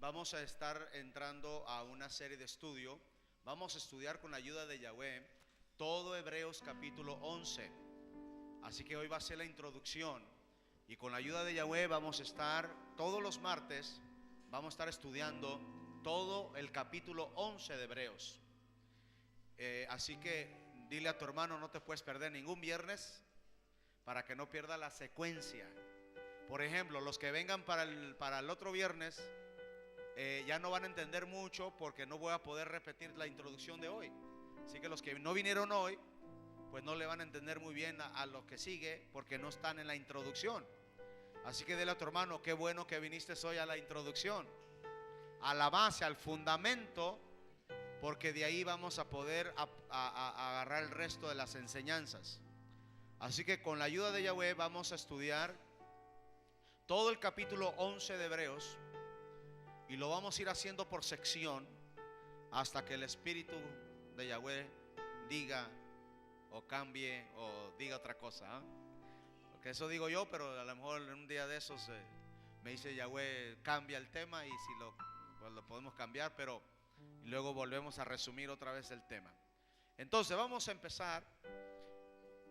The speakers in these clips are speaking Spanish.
vamos a estar entrando a una serie de estudio. Vamos a estudiar con la ayuda de Yahweh todo Hebreos capítulo 11. Así que hoy va a ser la introducción. Y con la ayuda de Yahweh vamos a estar todos los martes, vamos a estar estudiando todo el capítulo 11 de Hebreos. Así que dile a tu hermano, no te puedes perder ningún viernes para que no pierda la secuencia. Por ejemplo, los que vengan para el otro viernes ya no van a entender mucho porque no voy a poder repetir la introducción de hoy. Así que los que no vinieron hoy, pues no le van a entender muy bien a lo que sigue porque no están en la introducción. Así que dile a tu hermano, qué bueno que viniste hoy a la introducción, a la base, al fundamento, porque de ahí vamos a poder agarrar el resto de las enseñanzas. Así que con la ayuda de Yahweh vamos a estudiar todo el capítulo 11 de Hebreos y lo vamos a ir haciendo por sección hasta que el Espíritu de Yahweh diga o cambie o diga otra cosa, ¿eh? Porque eso digo yo, pero a lo mejor en un día de esos me dice Yahweh, cambia el tema y si pues lo podemos cambiar, pero y luego volvemos a resumir otra vez el tema. Entonces vamos a empezar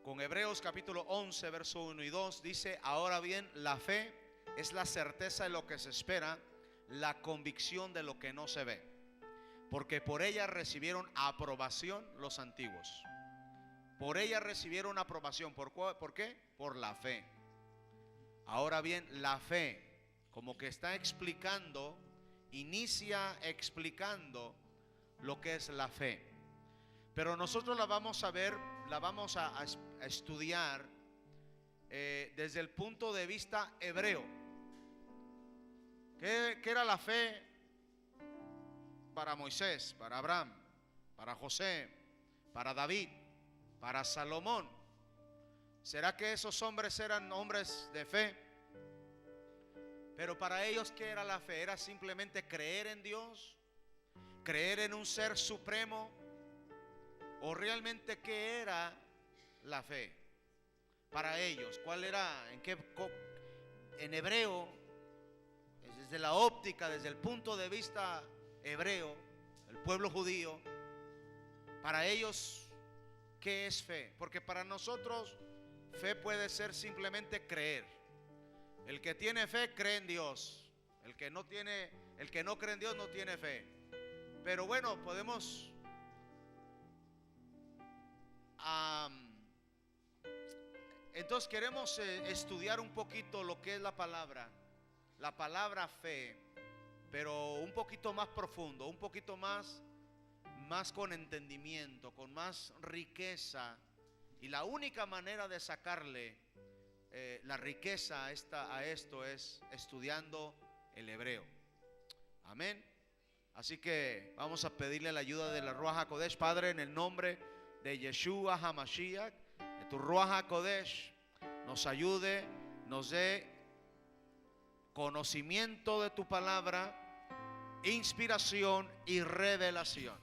con Hebreos capítulo 11 verso 1 y 2. Dice: ahora bien, la fe es la certeza de lo que se espera, la convicción de lo que no se ve, porque por ella recibieron aprobación los antiguos. Por ella recibieron aprobación. ¿Por qué? Por la fe. Ahora bien, la fe, como que está explicando, inicia explicando lo que es la fe. Pero nosotros la vamos a ver, la vamos a estudiar desde el punto de vista hebreo. ¿Qué era la fe para Moisés, para Abraham, para José, para David, para Salomón? ¿Será que esos hombres eran hombres de fe? Pero para ellos, ¿qué era la fe? ¿Era simplemente creer en Dios? ¿Creer en un ser supremo? ¿O realmente qué era la fe para ellos? ¿Cuál era? En hebreo, desde la óptica, desde el punto de vista hebreo, el pueblo judío, para ellos, ¿qué es fe? Porque para nosotros fe puede ser simplemente creer. El que tiene fe cree en Dios. El que no cree en Dios no tiene fe. Pero bueno, podemos entonces queremos estudiar un poquito lo que es la palabra fe, pero un poquito más profundo, un poquito más con entendimiento, con más riqueza. Y la única manera de sacarle la riqueza a esto es estudiando el hebreo. Amén. Así que vamos a pedirle la ayuda de la Ruach HaKodesh. Padre, en el nombre de Yeshua HaMashiach, que tu Ruach HaKodesh nos ayude, nos dé conocimiento de tu palabra, inspiración y revelación.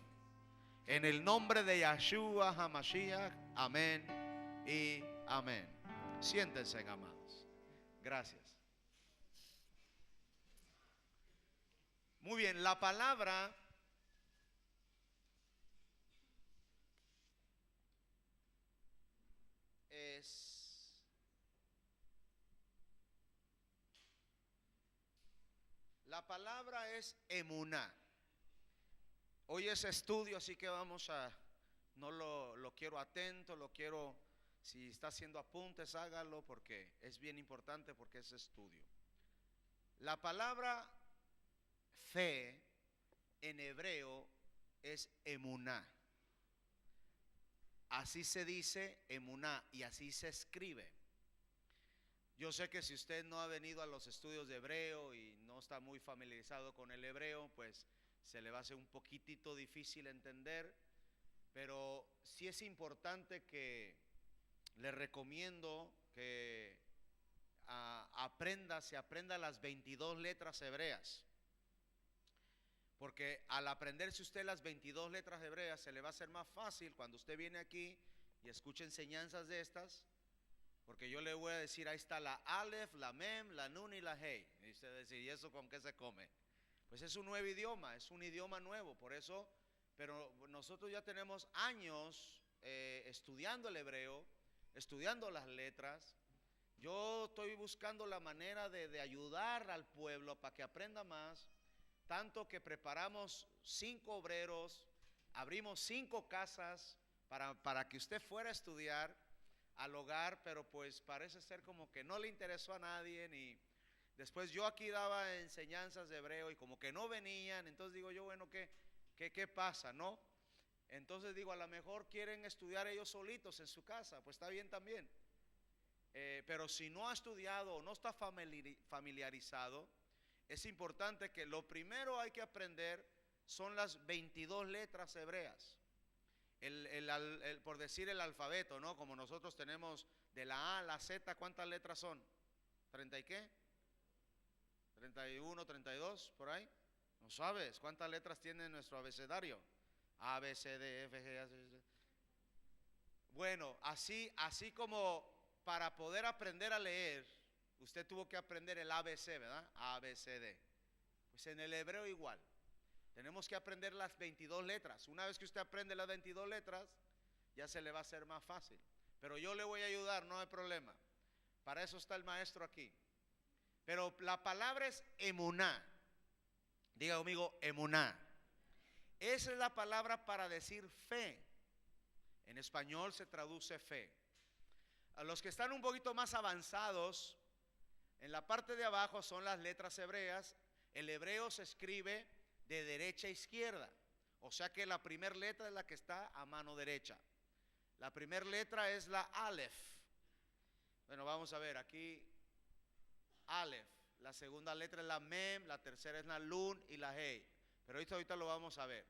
En el nombre de Yeshua HaMashiach, amén y amén. Siéntense, amados. Gracias. Muy bien, la palabra es emuná. Hoy es estudio, así que no lo quiero atento, si está haciendo apuntes, hágalo porque es bien importante, porque es estudio. La palabra fe en hebreo es emuná. Así se dice emuná y así se escribe. Yo sé que si usted no ha venido a los estudios de hebreo y no está muy familiarizado con el hebreo, pues se le va a hacer un poquitito difícil entender. Pero sí es importante que le recomiendo que se aprenda las 22 letras hebreas. Porque al aprenderse usted las 22 letras hebreas, se le va a hacer más fácil cuando usted viene aquí y escuche enseñanzas de estas. Porque yo le voy a decir, ahí está la Aleph, la Mem, la Nun y la Hei. Y usted va a decir, ¿y eso con qué se come? pues es un nuevo idioma, es un idioma nuevo, por eso, pero nosotros ya tenemos años estudiando el hebreo, estudiando las letras. Yo estoy buscando la manera de ayudar al pueblo para que aprenda más, tanto que preparamos 5 obreros, abrimos 5 casas para que usted fuera a estudiar al hogar, pero pues parece ser como que no le interesó a nadie. Y después yo aquí daba enseñanzas de hebreo y como que no venían, entonces digo yo, bueno, ¿qué pasa, no? Entonces digo, a lo mejor quieren estudiar ellos solitos en su casa, pues está bien también. Pero si no ha estudiado o no está familiarizado, es importante que lo primero hay que aprender son las 22 letras hebreas. Por decir el alfabeto, ¿no? Como nosotros tenemos de la A a la Z, ¿cuántas letras son? ¿30 y qué? 31, 32, por ahí. ¿No sabes cuántas letras tiene nuestro abecedario? A, B, C, D, F, G, A, C, C. Bueno, así como para poder aprender a leer, usted tuvo que aprender el ABC, ¿verdad? A, B, C, D. Pues en el hebreo igual. Tenemos que aprender las 22 letras. Una vez que usted aprende las 22 letras, ya se le va a hacer más fácil. Pero yo le voy a ayudar, no hay problema. Para eso está el maestro aquí. Pero la palabra es emuná. Diga conmigo, emuná. Esa es la palabra para decir fe. En español se traduce fe. A los que están un poquito más avanzados, en la parte de abajo son las letras hebreas. El hebreo se escribe de derecha a izquierda. O sea que la primera letra es la que está a mano derecha. La primera letra es la Aleph. Bueno, vamos a ver aquí. Aleph. La segunda letra es la Mem, la tercera es la Nun y la Hei. Pero ahorita lo vamos a ver.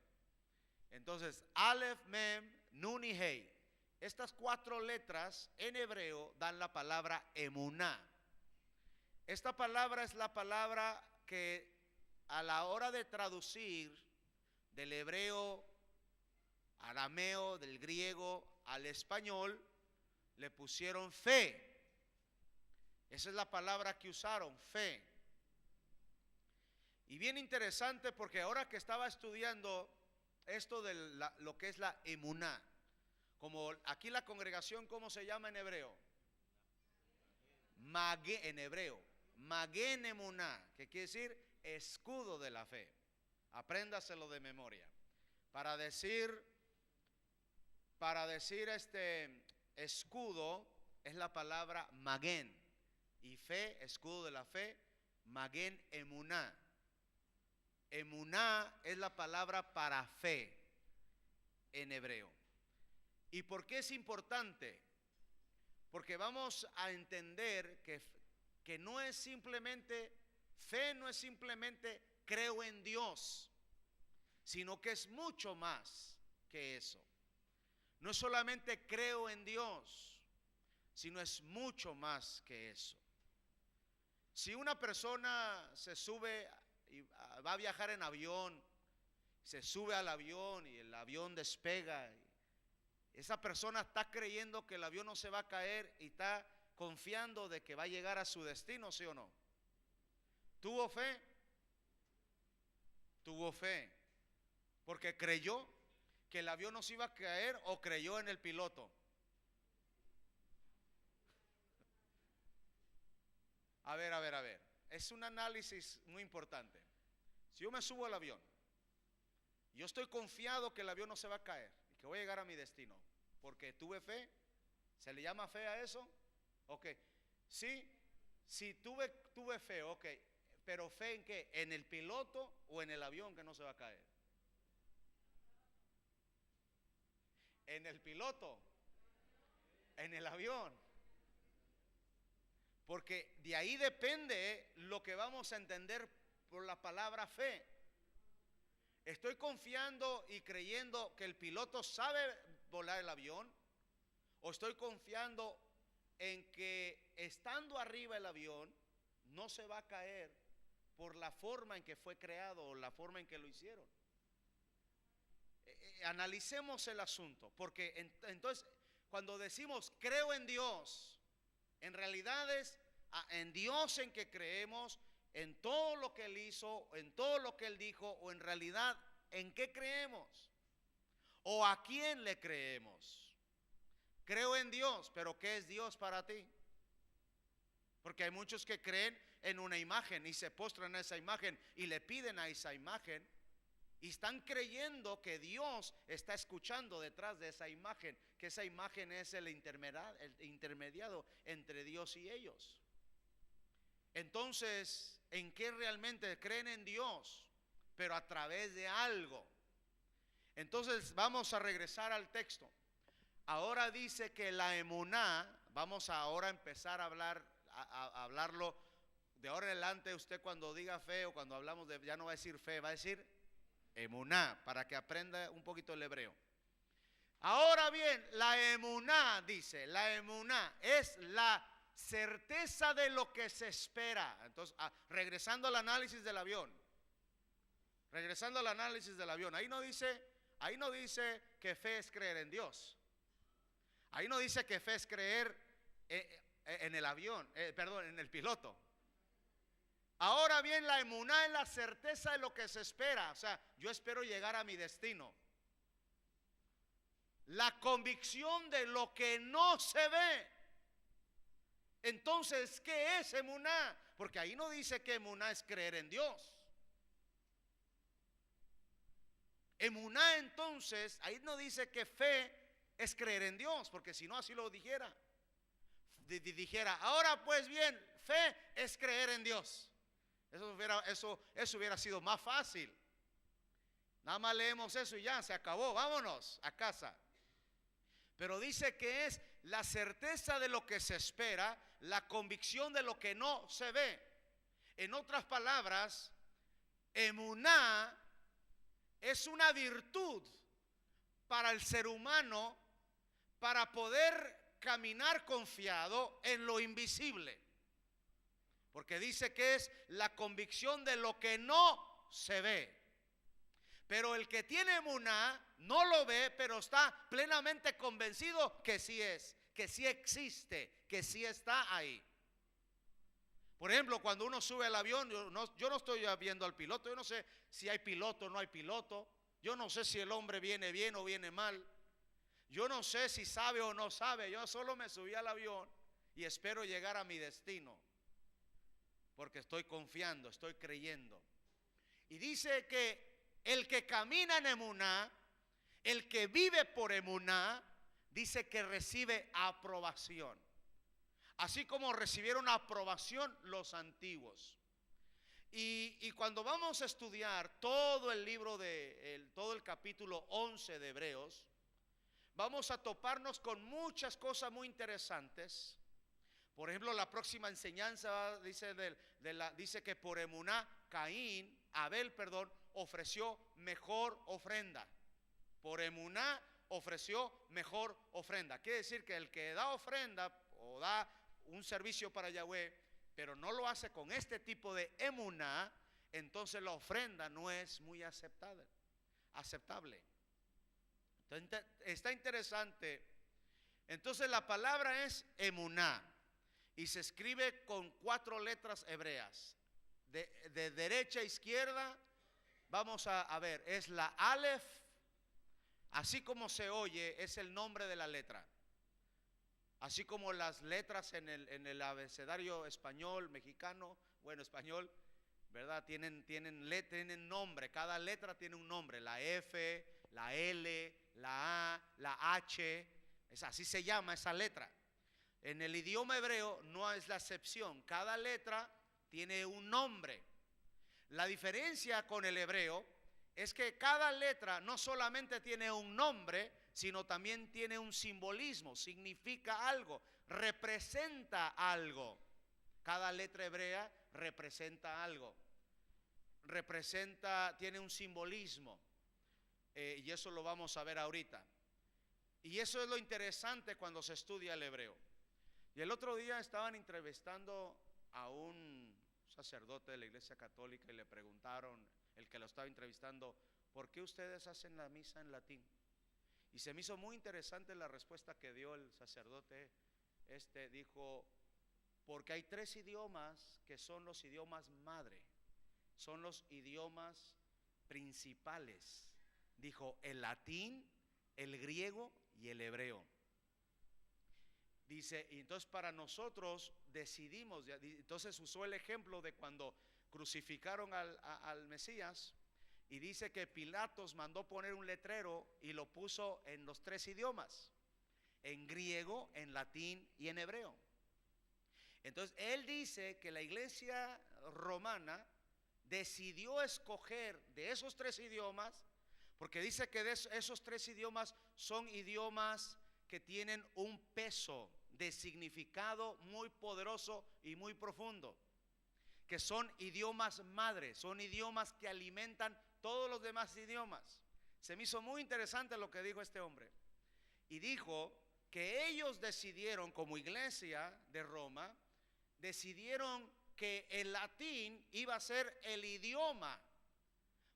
Entonces, Aleph, Mem, Nun y Hei. Estas 4 letras en hebreo dan la palabra emuná. Esta palabra es la palabra que a la hora de traducir del hebreo, arameo, del griego al español, le pusieron fe. Esa es la palabra que usaron, fe. Y bien interesante porque ahora que estaba estudiando esto de lo que es la emuná, como aquí la congregación, ¿cómo se llama en hebreo? En hebreo, Magen Emuná, que quiere decir escudo de la fe. Apréndaselo de memoria. Para decir escudo es la palabra Magen, y fe, escudo de la fe, Magen Emuná. Emuná es la palabra para fe en hebreo. ¿Y por qué es importante? Porque vamos a entender que no es simplemente, fe no es simplemente creo en Dios, sino que es mucho más que eso. No es solamente creo en Dios, sino es mucho más que eso. Si una persona se sube y va a viajar en avión, se sube al avión y el avión despega, esa persona está creyendo que el avión no se va a caer y está confiando de que va a llegar a su destino, ¿sí o no? ¿Tuvo fe? Tuvo fe. Porque creyó que el avión no se iba a caer o creyó en el piloto. A ver. Es un análisis muy importante. Si yo me subo al avión, yo estoy confiado que el avión no se va a caer y que voy a llegar a mi destino, porque tuve fe. ¿Se le llama fe a eso? Ok. Sí, tuve fe, ok. Pero fe en qué? ¿En el piloto o en el avión que no se va a caer? En el piloto, en el avión. Porque de ahí depende lo que vamos a entender por la palabra fe. ¿Estoy confiando y creyendo que el piloto sabe volar el avión? ¿O estoy confiando en que estando arriba el avión no se va a caer por la forma en que fue creado o la forma en que lo hicieron? Analicemos el asunto, porque entonces cuando decimos creo en Dios, en realidad es en Dios en que creemos, en todo lo que Él hizo, en todo lo que Él dijo, o en realidad en qué creemos, o a quién le creemos. Creo en Dios, pero ¿qué es Dios para ti? Porque hay muchos que creen en una imagen y se postran a esa imagen y le piden a esa imagen y están creyendo que Dios está escuchando detrás de esa imagen, que esa imagen es el intermediado entre Dios y ellos. Entonces, ¿en qué realmente creen en Dios? Pero a través de algo. Entonces vamos a regresar al texto. Ahora dice que la emuná, vamos a ahora empezar a hablarlo. De ahora en adelante usted cuando diga fe o cuando hablamos de, ya no va a decir fe, va a decir emuná, para que aprenda un poquito el hebreo. Ahora bien, la emuná, dice, la emuná es la certeza de lo que se espera. Entonces, regresando al análisis del avión. Regresando al análisis del avión, ahí no dice que fe es creer en Dios. Ahí no dice que fe es creer en el avión, perdón, en el piloto. Ahora bien, la emuná es la certeza de lo que se espera. O sea, yo espero llegar a mi destino. La convicción de lo que no se ve. Entonces, ¿qué es emuná? Porque ahí no dice que emuná es creer en Dios. Emuná, entonces, ahí no dice que fe es creer en Dios, porque si no así lo dijera. Dijera, ahora pues bien, fe es creer en Dios. Eso hubiera sido más fácil. Nada más leemos eso y ya, se acabó, vámonos a casa. Pero dice que es la certeza de lo que se espera, la convicción de lo que no se ve. En otras palabras, emuná es una virtud para el ser humano para poder caminar confiado en lo invisible. Porque dice que es la convicción de lo que no se ve. Pero el que tiene emuná no lo ve, pero está plenamente convencido que sí es, que sí existe, que sí está ahí. Por ejemplo, cuando uno sube al avión, yo no estoy viendo al piloto, yo no sé si hay piloto o no hay piloto, yo no sé si el hombre viene bien o viene mal, yo no sé si sabe o no sabe, yo solo me subí al avión y espero llegar a mi destino, porque estoy confiando, estoy creyendo. Y dice que el que camina en emuná, el que vive por emuná, dice que recibe aprobación. Así como recibieron aprobación los antiguos. Y cuando vamos a estudiar todo el libro todo el capítulo 11 de Hebreos, vamos a toparnos con muchas cosas muy interesantes. Por ejemplo, la próxima enseñanza dice que por emuná Abel, ofreció mejor ofrenda. Por emuná ofreció mejor ofrenda. Quiere decir que el que da ofrenda o da un servicio para Yahweh, pero no lo hace con este tipo de emuná, entonces la ofrenda no es muy aceptable. Entonces, está interesante. Entonces la palabra es emuná y se escribe con 4 letras hebreas. De derecha a izquierda, vamos a ver, es la Aleph, así como se oye, es el nombre de la letra. Así como las letras en el abecedario español, mexicano, bueno, español, ¿verdad? Tienen nombre, cada letra tiene un nombre, la F, la L, la A, la H, así se llama esa letra. En el idioma hebreo no es la excepción, cada letra tiene un nombre. La diferencia con el hebreo es que cada letra no solamente tiene un nombre, sino también tiene un simbolismo, significa algo, representa algo. Cada letra hebrea representa algo, tiene un simbolismo, y eso lo vamos a ver ahorita. Y eso es lo interesante cuando se estudia el hebreo. Y el otro día estaban entrevistando a un sacerdote de la Iglesia Católica y le preguntaron, el que lo estaba entrevistando, ¿por qué ustedes hacen la misa en latín? Y se me hizo muy interesante la respuesta que dio el sacerdote. Dijo, Porque hay tres idiomas que son los idiomas madre, son los idiomas principales. Dijo el latín, el griego y el hebreo. Dice, y entonces para nosotros decidimos, entonces usó el ejemplo de cuando crucificaron al Mesías, y dice que Pilatos mandó poner un letrero y lo puso en los tres idiomas, en griego, en latín y en hebreo. Entonces él dice que la iglesia romana decidió escoger de esos tres idiomas, porque dice que de esos tres idiomas son idiomas que tienen un peso de significado muy poderoso y muy profundo, que son idiomas madres, son idiomas que alimentan todos los demás idiomas. Se me hizo muy interesante lo que dijo este hombre, y dijo que ellos decidieron, como iglesia de Roma, decidieron que el latín iba a ser el idioma.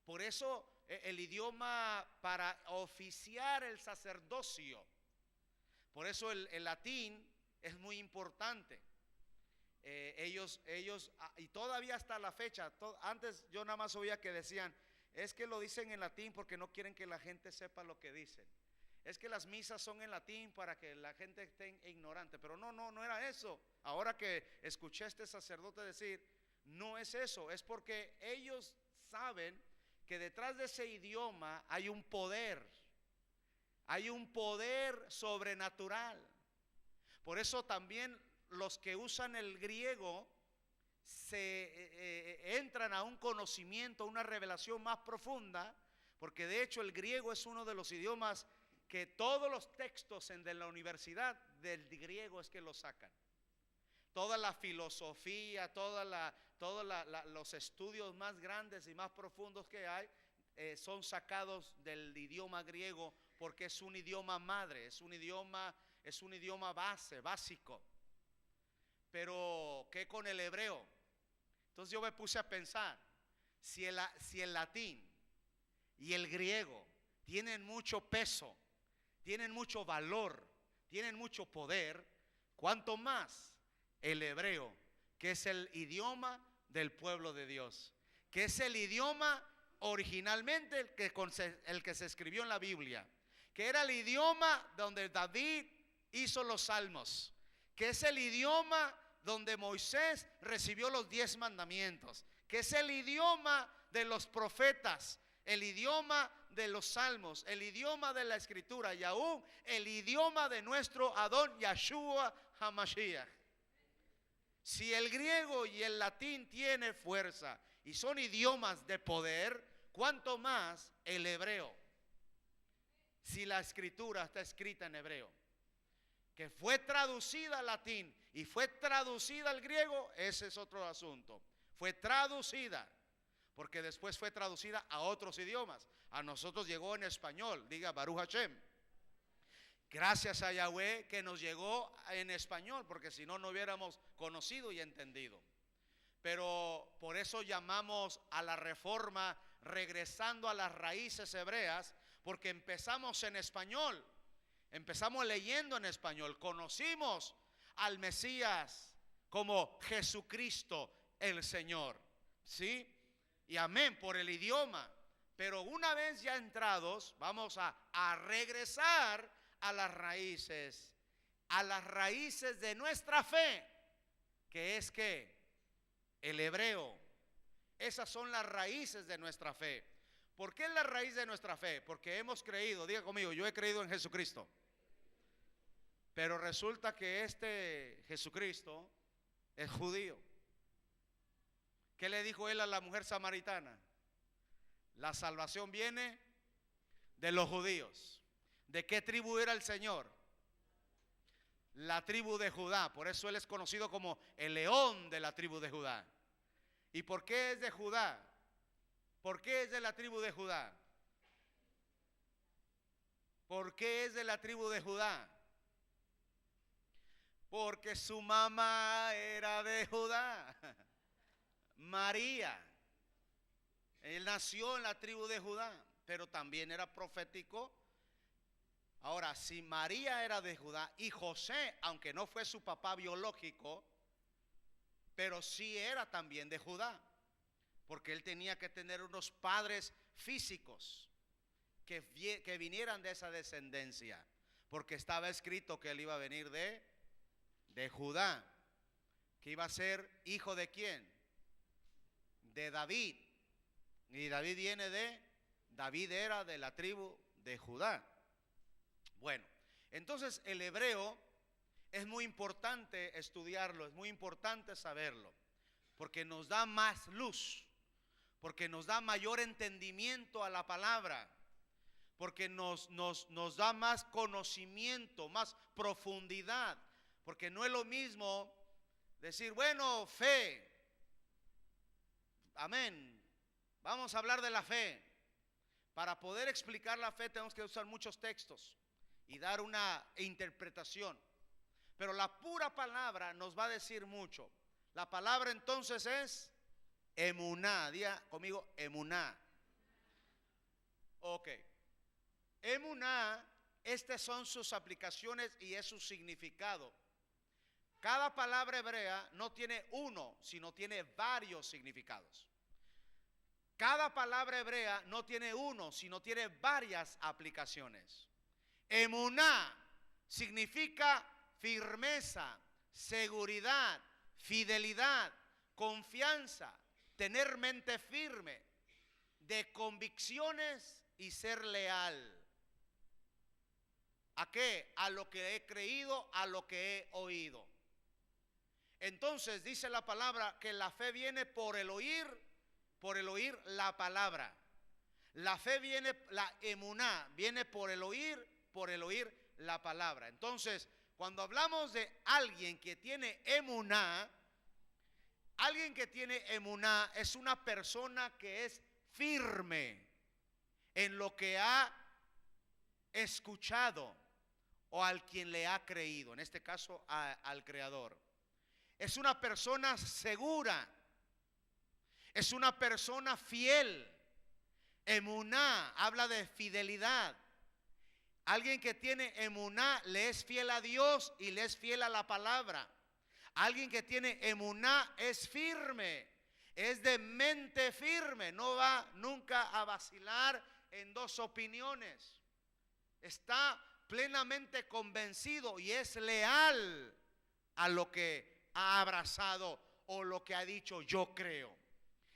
Por eso el idioma para oficiar el sacerdocio. Por eso el latín es muy importante. Ellos, y todavía hasta la fecha, antes yo nada más oía que decían, es que lo dicen en latín porque no quieren que la gente sepa lo que dicen. Es que las misas son en latín para que la gente esté ignorante. Pero no era eso. Ahora que escuché a este sacerdote decir, no es eso, es porque ellos saben que detrás de ese idioma hay un poder sobrenatural. Por eso también los que usan el griego se entran a un conocimiento, una revelación más profunda, porque de hecho el griego es uno de los idiomas que todos los textos de la universidad del griego es que lo sacan. Toda la filosofía, todos los estudios más grandes y más profundos que hay son sacados del idioma griego, porque es un idioma madre, es un idioma básico. Pero ¿qué con el hebreo? Entonces yo me puse a pensar, si el latín y el griego tienen mucho peso, tienen mucho valor, tienen mucho poder, ¿cuánto más el hebreo, que es el idioma del pueblo de Dios, que es el idioma originalmente el que se escribió en la Biblia, que era el idioma donde David hizo los salmos, que es el idioma donde Moisés recibió los 10 mandamientos, que es el idioma de los profetas, el idioma de los salmos, el idioma de la escritura, y aún el idioma de nuestro Adón Yahshua HaMashiach. Si el griego y el latín tienen fuerza y son idiomas de poder, ¿cuánto más el hebreo? Si la escritura está escrita en hebreo, que fue traducida al latín y fue traducida al griego, ese es otro asunto. Fue traducida, porque después fue traducida a otros idiomas. A nosotros llegó en español, diga Baruch Hashem. Gracias a Yahweh que nos llegó en español, porque si no, no hubiéramos conocido y entendido. Pero por eso llamamos a la reforma regresando a las raíces hebreas, porque empezamos en español, empezamos leyendo en español, conocimos al Mesías como Jesucristo el Señor, ¿sí? Y amén, por el idioma. Pero una vez ya entrados, vamos a regresar a las raíces de nuestra fe, que es que el hebreo. Esas son las raíces de nuestra fe. ¿Por qué es la raíz de nuestra fe? Porque hemos creído, diga conmigo, yo he creído en Jesucristo. Pero resulta que este Jesucristo es judío. ¿Qué le dijo él a la mujer samaritana? La salvación viene de los judíos. ¿De qué tribu era el Señor? La tribu de Judá. Por eso él es conocido como el león de la tribu de Judá. ¿Y por qué es de Judá? ¿Por qué es de la tribu de Judá? ¿Por qué es de la tribu de Judá? Porque su mamá era de Judá. María. Él nació en la tribu de Judá, pero también era profético. Ahora, si María era de Judá y José, aunque no fue su papá biológico, pero sí era también de Judá, porque él tenía que tener unos padres físicos que vinieran de esa descendencia, porque estaba escrito que él iba a venir de Judá, que iba a ser hijo de quién, de David, y David David era de la tribu de Judá. Bueno, entonces el hebreo es muy importante estudiarlo, es muy importante saberlo, porque nos da más luz, porque nos da mayor entendimiento a la palabra, porque nos da más conocimiento, más profundidad, porque no es lo mismo decir, bueno, fe, amén, vamos a hablar de la fe. Para poder explicar la fe tenemos que usar muchos textos y dar una interpretación, pero la pura palabra nos va a decir mucho. La palabra entonces es emuná. Diga conmigo, emuná. Ok. Emuná, estas son sus aplicaciones y es su significado. Cada palabra hebrea no tiene uno, sino tiene varios significados. Cada palabra hebrea no tiene uno, sino tiene varias aplicaciones. Emuná significa firmeza, seguridad, fidelidad, confianza, tener mente firme, de convicciones y ser leal. ¿A qué? A lo que he creído, a lo que he oído. Entonces dice la palabra que la fe viene por el oír la palabra. La fe viene, la emuná, viene por el oír la palabra. Entonces, cuando hablamos de alguien que tiene emuná, es una persona que es firme en lo que ha escuchado o al quien le ha creído, en este caso al Creador. Es una persona segura, es una persona fiel. Emuná habla de fidelidad. Alguien que tiene emuná le es fiel a Dios y le es fiel a la palabra. Alguien que tiene emuná es firme, es de mente firme, no va nunca a vacilar en dos opiniones. Está plenamente convencido y es leal a lo que ha abrazado o lo que ha dicho yo creo.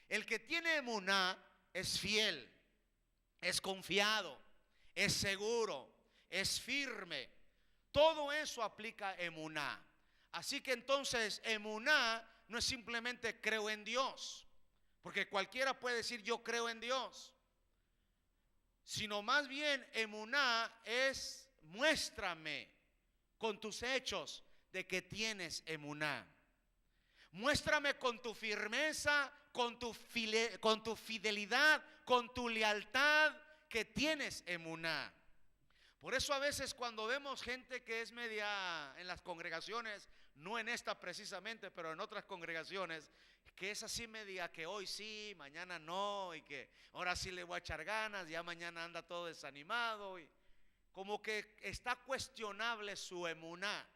El que tiene emuná es fiel, es confiado, es seguro, es firme. Todo eso aplica emuná. Así que entonces emuná no es simplemente creo en Dios, porque cualquiera puede decir yo creo en Dios, sino más bien emuná es muéstrame con tus hechos de que tienes emuná. Muéstrame con tu firmeza, con tu fidelidad, con tu lealtad que tienes emuná. Por eso a veces cuando vemos gente que es media en las congregaciones, no en esta precisamente, pero en otras congregaciones, que es así media que hoy sí, mañana no, y que ahora sí le voy a echar ganas, ya mañana anda todo desanimado, y como que está cuestionable su emuná.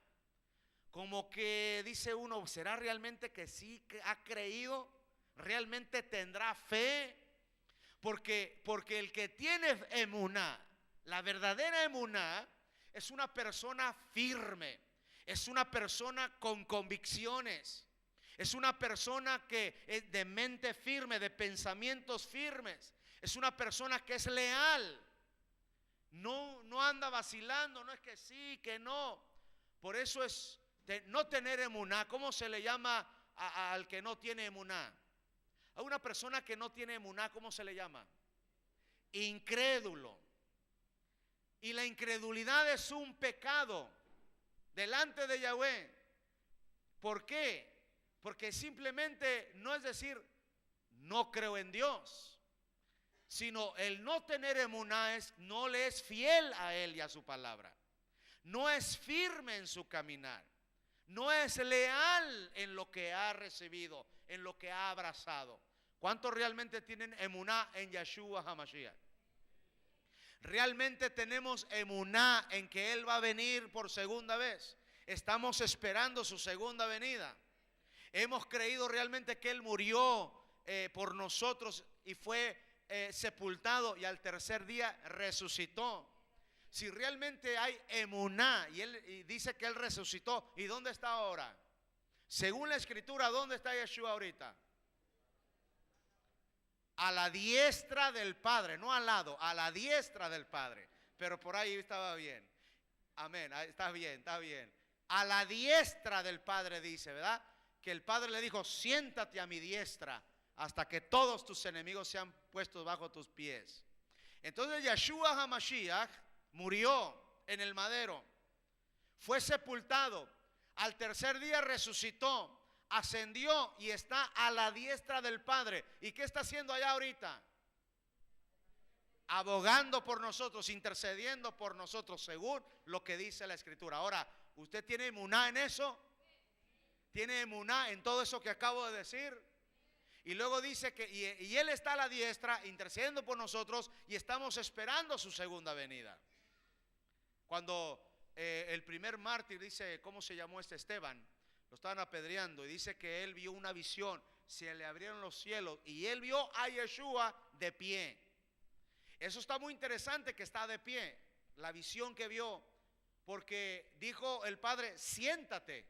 Como que dice uno, ¿será realmente que sí que ha creído? ¿Realmente tendrá fe? Porque el que tiene emuná, la verdadera emuná, es una persona firme, es una persona con convicciones, es una persona que es de mente firme, de pensamientos firmes, es una persona que es leal, no anda vacilando, no es que sí, que no. Por eso es no tener emuná. ¿Cómo se le llama al que no tiene emuná? A una persona que no tiene emuná, ¿cómo se le llama? Incrédulo. Y la incredulidad es un pecado delante de Yahweh. ¿Por qué? Porque simplemente no es decir no creo en Dios, sino el no tener emuná es no le es fiel a Él y a su palabra. No es firme en su caminar. No es leal en lo que ha recibido, en lo que ha abrazado. ¿Cuántos realmente tienen emuná en Yeshua HaMashiach? Realmente tenemos emuná en que Él va a venir por segunda vez. Estamos esperando su segunda venida. Hemos creído realmente que Él murió por nosotros y fue sepultado y al tercer día resucitó. Si realmente hay emuná y dice que Él resucitó, ¿y dónde está ahora? Según la escritura, ¿dónde está Yeshua ahorita? A la diestra del Padre, no al lado, a la diestra del Padre. Pero por ahí estaba bien. Amén, está bien, está bien. A la diestra del Padre dice, ¿verdad? Que el Padre le dijo, siéntate a mi diestra hasta que todos tus enemigos sean puestos bajo tus pies. Entonces Yeshua HaMashiach murió en el madero, fue sepultado, al tercer día resucitó, ascendió y está a la diestra del Padre. ¿Y qué está haciendo allá ahorita? Abogando por nosotros, intercediendo por nosotros, según lo que dice la escritura. Ahora, ¿usted tiene emuná en eso? ¿Tiene emuná en todo eso que acabo de decir? Y luego dice que y Él está a la diestra intercediendo por nosotros y estamos esperando su segunda venida. Cuando el primer mártir, dice, ¿cómo se llamó este? Esteban, lo estaban apedreando y dice que él vio una visión, se le abrieron los cielos y él vio a Yeshua de pie. Eso está muy interesante, que está de pie, la visión que vio, porque dijo el Padre, siéntate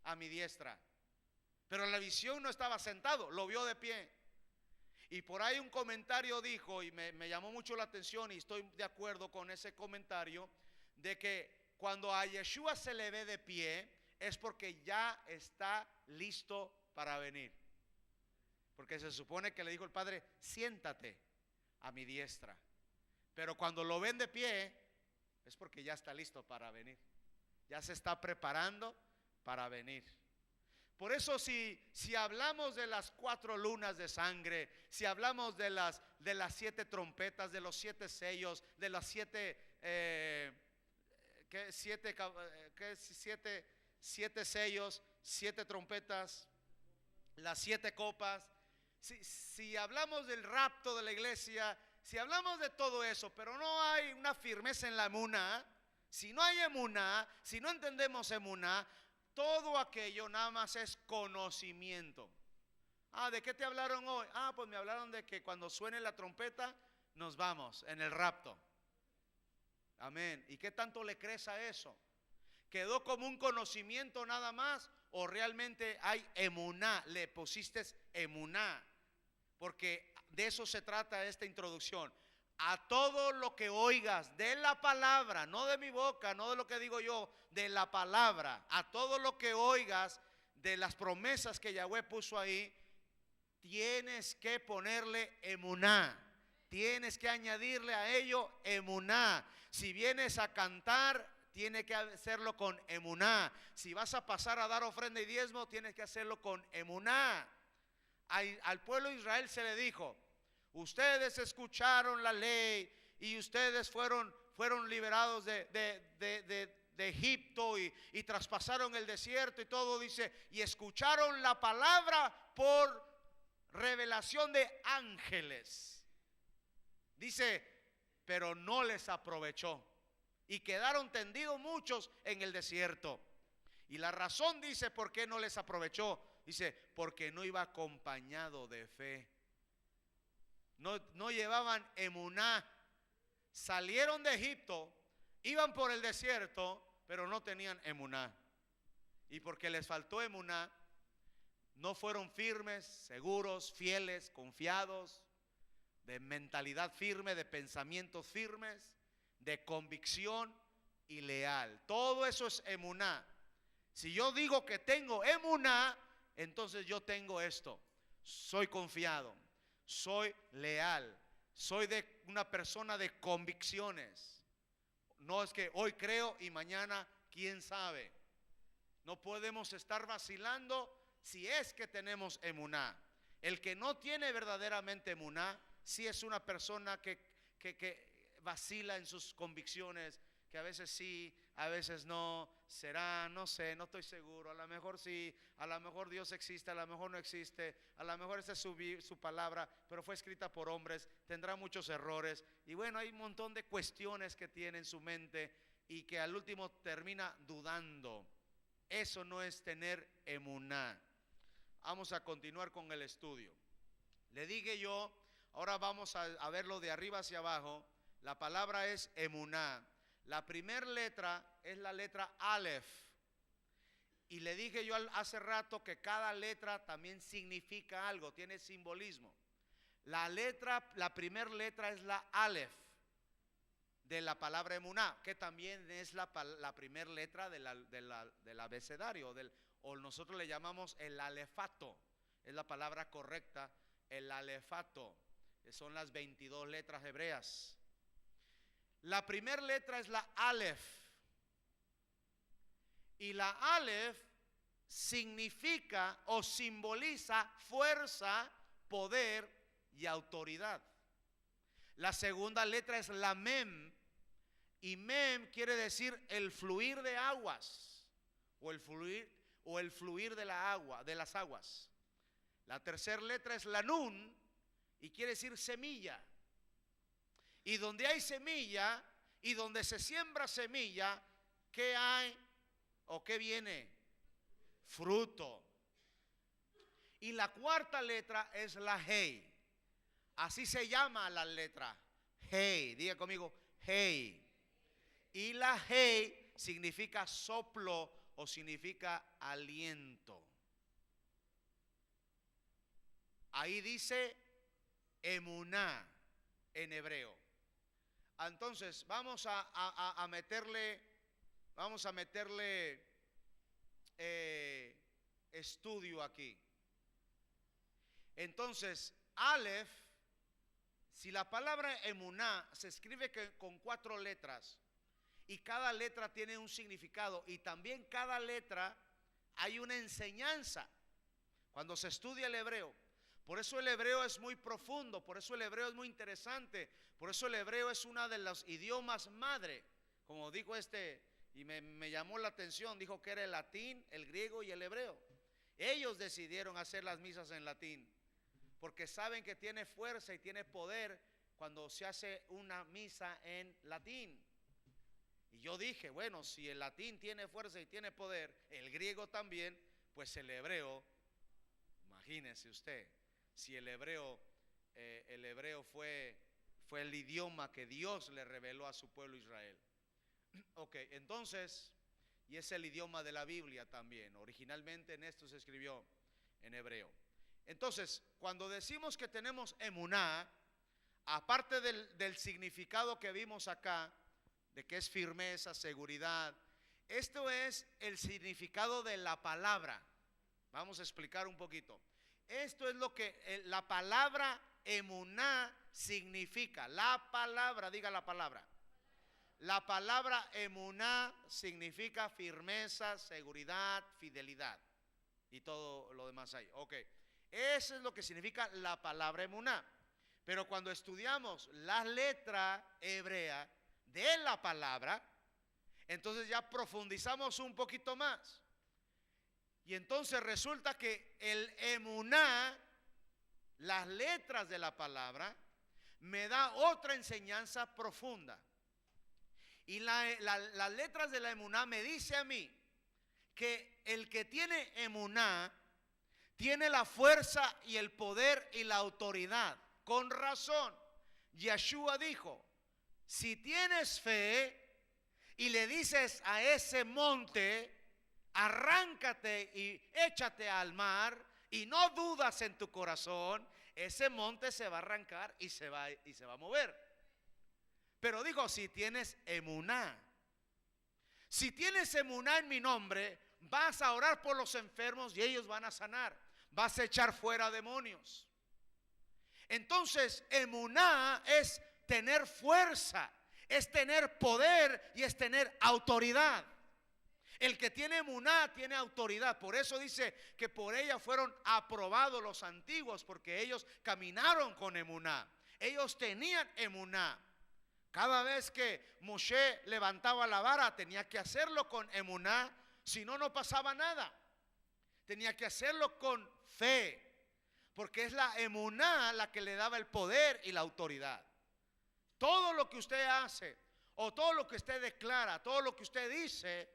a mi diestra. Pero la visión no estaba sentado, lo vio de pie. Y por ahí un comentario dijo, y me llamó mucho la atención y estoy de acuerdo con ese comentario, de que cuando a Yeshua se le ve de pie es porque ya está listo para venir. Porque se supone que le dijo el Padre, siéntate a mi diestra. Pero cuando lo ven de pie es porque ya está listo para venir. Ya se está preparando para venir. Por eso si hablamos de las 4 lunas de sangre, si hablamos de las 7 trompetas, de los 7 sellos, de las 7 sellos, 7 trompetas, las 7 copas, si hablamos del rapto de la iglesia, si hablamos de todo eso, pero no hay una firmeza en la emuná, si no hay emuná, si no entendemos emuná, todo aquello nada más es conocimiento. ¿De qué te hablaron hoy? Pues me hablaron de que cuando suene la trompeta nos vamos en el rapto. Amén. ¿Y qué tanto le crees a eso? ¿Quedó como un conocimiento nada más o realmente hay emuná? Le pusiste emuná, porque de eso se trata esta introducción. A todo lo que oigas de la palabra, no de mi boca, no de lo que digo yo, de la palabra, a todo lo que oigas de las promesas que Yahweh puso ahí, tienes que ponerle emuná, tienes que añadirle a ello emuná. Si vienes a cantar, tienes que hacerlo con emuná. Si vas a pasar a dar ofrenda y diezmo, tienes que hacerlo con emuná. Al pueblo de Israel se le dijo, ustedes escucharon la ley y ustedes fueron liberados de Egipto y traspasaron el desierto y todo, dice, y escucharon la palabra por revelación de ángeles. Dice, pero no les aprovechó y quedaron tendidos muchos en el desierto. Y la razón, dice, ¿por qué no les aprovechó? Dice, porque no iba acompañado de fe. No llevaban emuná. Salieron de Egipto, iban por el desierto, pero no tenían emuná. Y porque les faltó emuná, no fueron firmes, seguros, fieles, confiados, de mentalidad firme, de pensamientos firmes, de convicción y leal. Todo eso es emuná. Si yo digo que tengo emuná, entonces yo tengo esto. Soy confiado, soy leal, soy de una persona de convicciones. No es que hoy creo y mañana quién sabe. No podemos estar vacilando si es que tenemos emuná. El que no tiene verdaderamente emuná, sí es una persona que vacila en sus convicciones, que a veces sí, a veces no, será, no sé, no estoy seguro, a lo mejor sí, a lo mejor Dios existe, a lo mejor no existe, a lo mejor esta es su palabra, pero fue escrita por hombres, tendrá muchos errores, y bueno, hay un montón de cuestiones que tiene en su mente y que al último termina dudando. Eso no es tener emuná. vamos a continuar con el estudio. Le dije yo, ahora vamos a verlo de arriba hacia abajo. La palabra es emuná. La primera letra es la letra Aleph. Y le dije yo hace rato que cada letra también significa algo, tiene simbolismo. La primera letra es la Aleph de la palabra emuná, que también es la primera letra del abecedario, o nosotros le llamamos el alefato. Es la palabra correcta, el alefato. Son las 22 letras hebreas. La primera letra es la Aleph. Y la Aleph significa o simboliza fuerza, poder y autoridad. La segunda letra es la Mem. Y Mem quiere decir el fluir de aguas o el fluir de la agua, de las aguas. La tercera letra es la Nun y quiere decir semilla. Y donde hay semilla y donde se siembra semilla, ¿qué hay o qué viene? Fruto. Y la cuarta letra es la Hei. Así se llama la letra Hei. Diga conmigo, Hei. Y la Hei significa soplo o significa aliento. Ahí dice emuná en hebreo. Entonces vamos a meterle estudio aquí. Entonces Aleph, si la palabra emuná se escribe con 4 letras y cada letra tiene un significado y también cada letra hay una enseñanza cuando se estudia el hebreo. Por eso el hebreo es muy profundo, por eso el hebreo es muy interesante, por eso el hebreo es uno de los idiomas madre. Como dijo y me llamó la atención, dijo que era el latín, el griego y el hebreo. Ellos decidieron hacer las misas en latín, porque saben que tiene fuerza y tiene poder cuando se hace una misa en latín. Y yo dije, bueno, si el latín tiene fuerza y tiene poder, el griego también, pues el hebreo, imagínense usted, si el hebreo fue el idioma que Dios le reveló a su pueblo Israel. Ok, entonces, y es el idioma de la Biblia también. Originalmente en esto se escribió en hebreo. Entonces, cuando decimos que tenemos emuná, aparte del significado que vimos acá, de que es firmeza, seguridad, esto es el significado de la palabra. Vamos a explicar un poquito. Esto es lo que la palabra emuná significa. La palabra, diga la palabra. La palabra emuná significa firmeza, seguridad, fidelidad y todo lo demás ahí. Ok, eso es lo que significa la palabra emuná. Pero cuando estudiamos la letra hebrea de la palabra, entonces ya profundizamos un poquito más. Y entonces resulta que el emuná, las letras de la palabra, me da otra enseñanza profunda. Y las letras de la emuná me dice a mí que el que tiene emuná tiene la fuerza y el poder y la autoridad. Con razón, Yeshua dijo, si tienes fe y le dices a ese monte, arráncate y échate al mar, y no dudas en tu corazón, ese monte se va a arrancar y se va a mover. Pero dijo, si tienes emuná, si tienes emuná en mi nombre, vas a orar por los enfermos y ellos van a sanar, vas a echar fuera demonios. Entonces emuná es tener fuerza, es tener poder y es tener autoridad. El que tiene emuná tiene autoridad. Por eso dice que por ella fueron aprobados los antiguos, porque ellos caminaron con emuná. Ellos tenían emuná. Cada vez que Moshe levantaba la vara tenía que hacerlo con emuná, si no, no pasaba nada. Tenía que hacerlo con fe, porque es la emuná la que le daba el poder y la autoridad. Todo lo que usted hace o todo lo que usted declara, todo lo que usted dice,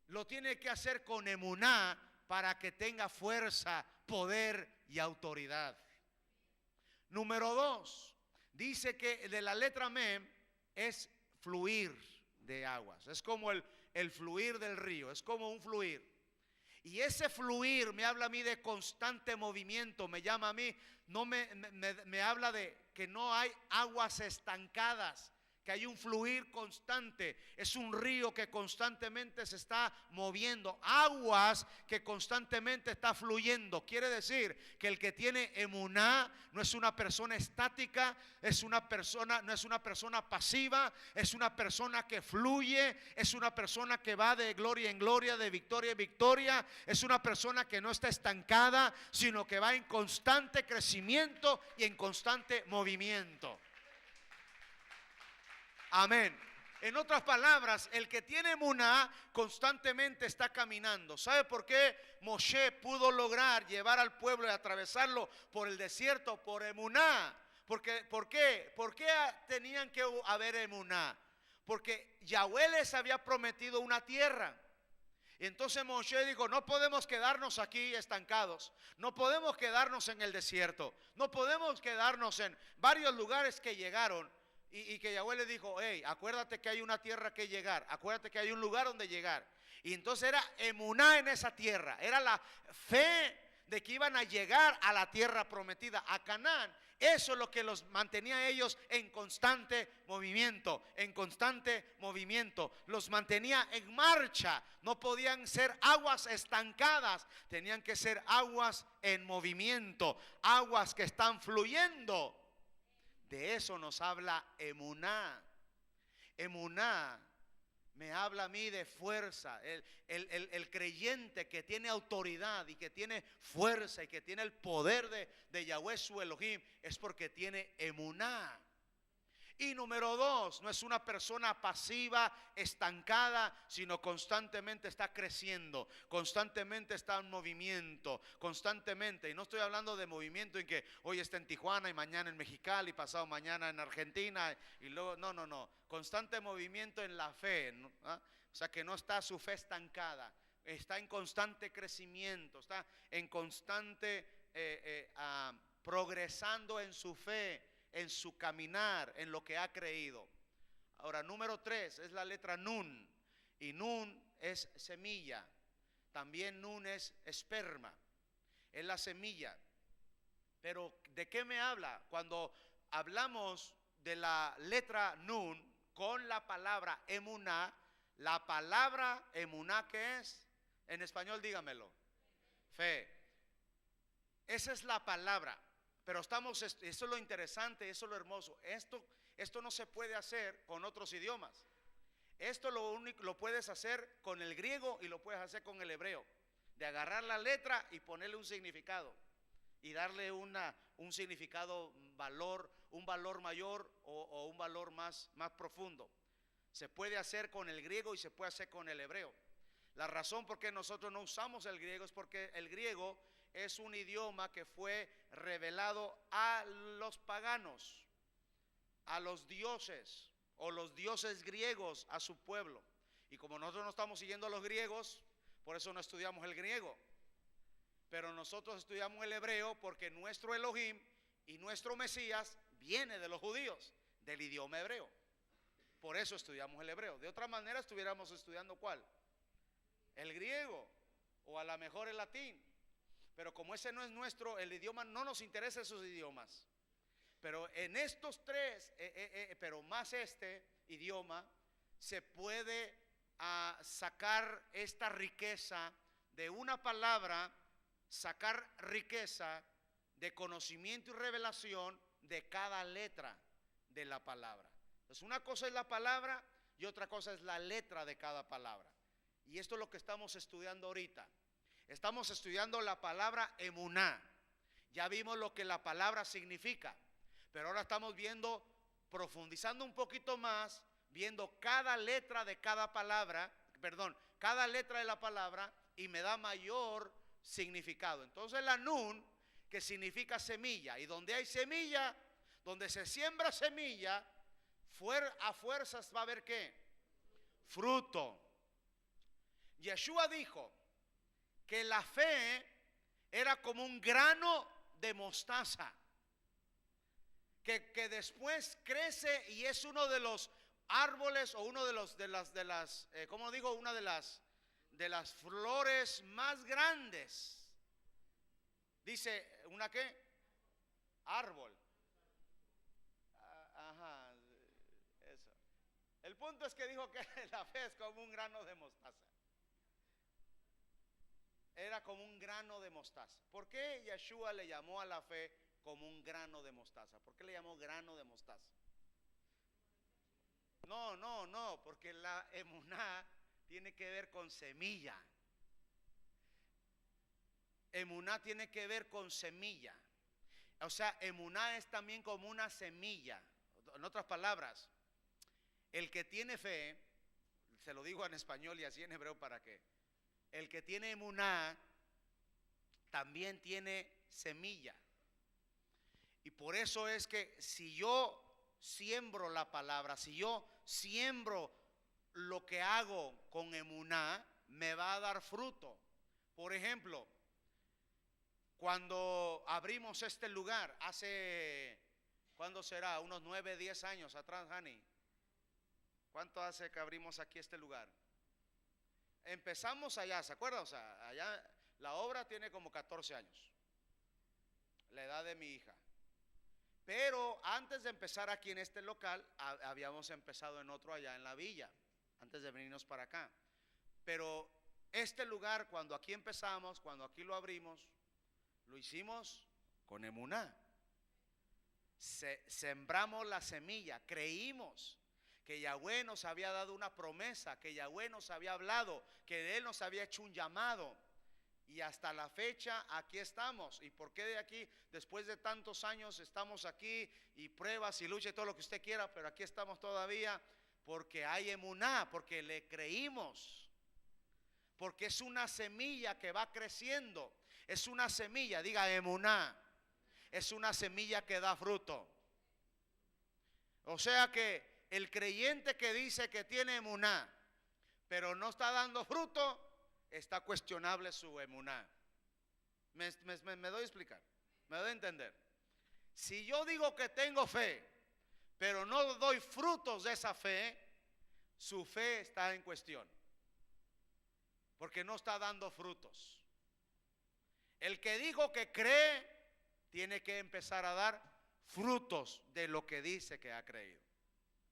lo tiene que hacer con emuná para que tenga fuerza, poder y autoridad. Número 2, dice que de la letra Mem es fluir de aguas. Es como el fluir del río, es como un fluir. Y ese fluir me habla a mí de constante movimiento, me llama a mí, no me habla de que no hay aguas estancadas, que hay un fluir constante. Es un río que constantemente se está moviendo, aguas que constantemente está fluyendo. Quiere decir que el que tiene emuná no es una persona estática, no es una persona pasiva, es una persona que fluye, es una persona que va de gloria en gloria, de victoria en victoria, es una persona que no está estancada, sino que va en constante crecimiento y en constante movimiento. Amén. En otras palabras, el que tiene emuná constantemente está caminando. ¿Sabe por qué Moshe pudo lograr llevar al pueblo y atravesarlo por el desierto? Por emuná. ¿Por qué? ¿Por qué tenían que haber emuná? Porque Yahweh les había prometido una tierra. Y entonces Moshe dijo, no podemos quedarnos aquí estancados, no podemos quedarnos en el desierto, no podemos quedarnos en varios lugares que llegaron. Y que Yahweh le dijo, hey, acuérdate que hay una tierra que llegar, acuérdate que hay un lugar donde llegar. Y entonces era emuná en esa tierra, era la fe de que iban a llegar a la tierra prometida, a Canaán. Eso es lo que los mantenía a ellos en constante movimiento, en constante movimiento. Los mantenía en marcha. No podían ser aguas estancadas, tenían que ser aguas en movimiento, aguas que están fluyendo. De eso nos habla emuná. Emuná me habla a mí de fuerza. El creyente que tiene autoridad y que tiene fuerza y que tiene el poder de Yahweh su Elohim es porque tiene emuná. Y número 2, no es una persona pasiva, estancada, sino constantemente está creciendo, constantemente está en movimiento, constantemente. Y no estoy hablando de movimiento en que hoy está en Tijuana y mañana en Mexicali, pasado mañana en Argentina y luego, no. Constante movimiento en la fe, ¿no? O sea que no está su fe estancada, está en constante crecimiento, está en constante progresando en su fe, en su caminar, en lo que ha creído. Ahora, número 3 es la letra Nun. Y Nun es semilla. También Nun es esperma. Es la semilla. Pero ¿de qué me habla? Cuando hablamos de la letra Nun con la palabra emuná, la palabra emuná, ¿qué es? En español dígamelo. Fe. Esa es la palabra. Pero eso es lo interesante, eso es lo hermoso. Esto no se puede hacer con otros idiomas. Esto lo puedes hacer con el griego y lo puedes hacer con el hebreo. De agarrar la letra y ponerle un significado. Y darle un significado, un valor mayor o un valor más profundo. Se puede hacer con el griego y se puede hacer con el hebreo. La razón por qué nosotros no usamos el griego es porque el griego es un idioma que fue revelado a los paganos, a los dioses o los dioses griegos a su pueblo. Y como nosotros no estamos siguiendo a los griegos, por eso no estudiamos el griego. Pero nosotros estudiamos el hebreo porque nuestro Elohim y nuestro Mesías viene de los judíos, del idioma hebreo. Por eso estudiamos el hebreo. De otra manera estuviéramos estudiando ¿cuál? El griego o a lo mejor el latín. Pero como ese no es nuestro, el idioma, no nos interesa esos idiomas. Pero en estos tres, pero más este idioma, se puede sacar esta riqueza de una palabra, sacar riqueza de conocimiento y revelación de cada letra de la palabra. Entonces una cosa es la palabra y otra cosa es la letra de cada palabra. Y esto es lo que estamos estudiando ahorita. Estamos estudiando la palabra emuná. Ya vimos lo que la palabra significa, pero ahora estamos profundizando un poquito más, viendo cada letra de cada palabra, cada letra de la palabra, y me da mayor significado. Entonces la nun, que significa semilla, y donde hay semilla, donde se siembra semilla, a fuerzas va a haber ¿qué? Fruto. Yeshua dijo que la fe era como un grano de mostaza que después crece y es uno de los árboles o uno de los ¿cómo digo? Una de las flores más grandes. Dice, ¿una qué? Árbol. Ajá, eso. El punto es que dijo que la fe es como un grano de mostaza. Era como un grano de mostaza. ¿Por qué Yeshua le llamó a la fe como un grano de mostaza? ¿Por qué le llamó grano de mostaza? No, porque la emuná tiene que ver con semilla. Emuná tiene que ver con semilla. O sea, emuná es también como una semilla. En otras palabras, el que tiene fe, se lo digo en español y así en hebreo para qué. El que tiene emuná también tiene semilla. Y por eso es que si yo siembro la palabra, si yo siembro lo que hago con emuná, me va a dar fruto. Por ejemplo, cuando abrimos este lugar, hace, ¿cuándo será? Unos 9, 10 años atrás, Hani. ¿Cuánto hace que abrimos aquí este lugar? Empezamos allá, ¿se acuerdan? O sea, allá la obra tiene como 14 años, la edad de mi hija. Pero antes de empezar aquí en este local, habíamos empezado en otro allá en la villa, antes de venirnos para acá. Pero este lugar, cuando aquí empezamos, cuando aquí lo abrimos, lo hicimos con emuná. Sembramos la semilla, creímos que Yahweh nos había dado una promesa, que Yahweh nos había hablado, que de Él nos había hecho un llamado. Y hasta la fecha aquí estamos. ¿Y por qué de aquí, después de tantos años, estamos aquí y pruebas y lucha y todo lo que usted quiera, pero aquí estamos todavía? Porque hay emuná, porque le creímos, porque es una semilla que va creciendo. Es una semilla, diga emuná, es una semilla que da fruto. O sea que el creyente que dice que tiene emuná, pero no está dando fruto, está cuestionable su emuná. ¿Me doy a explicar? ¿Me doy a entender? Si yo digo que tengo fe, pero no doy frutos de esa fe, su fe está en cuestión, porque no está dando frutos. El que dijo que cree, tiene que empezar a dar frutos de lo que dice que ha creído.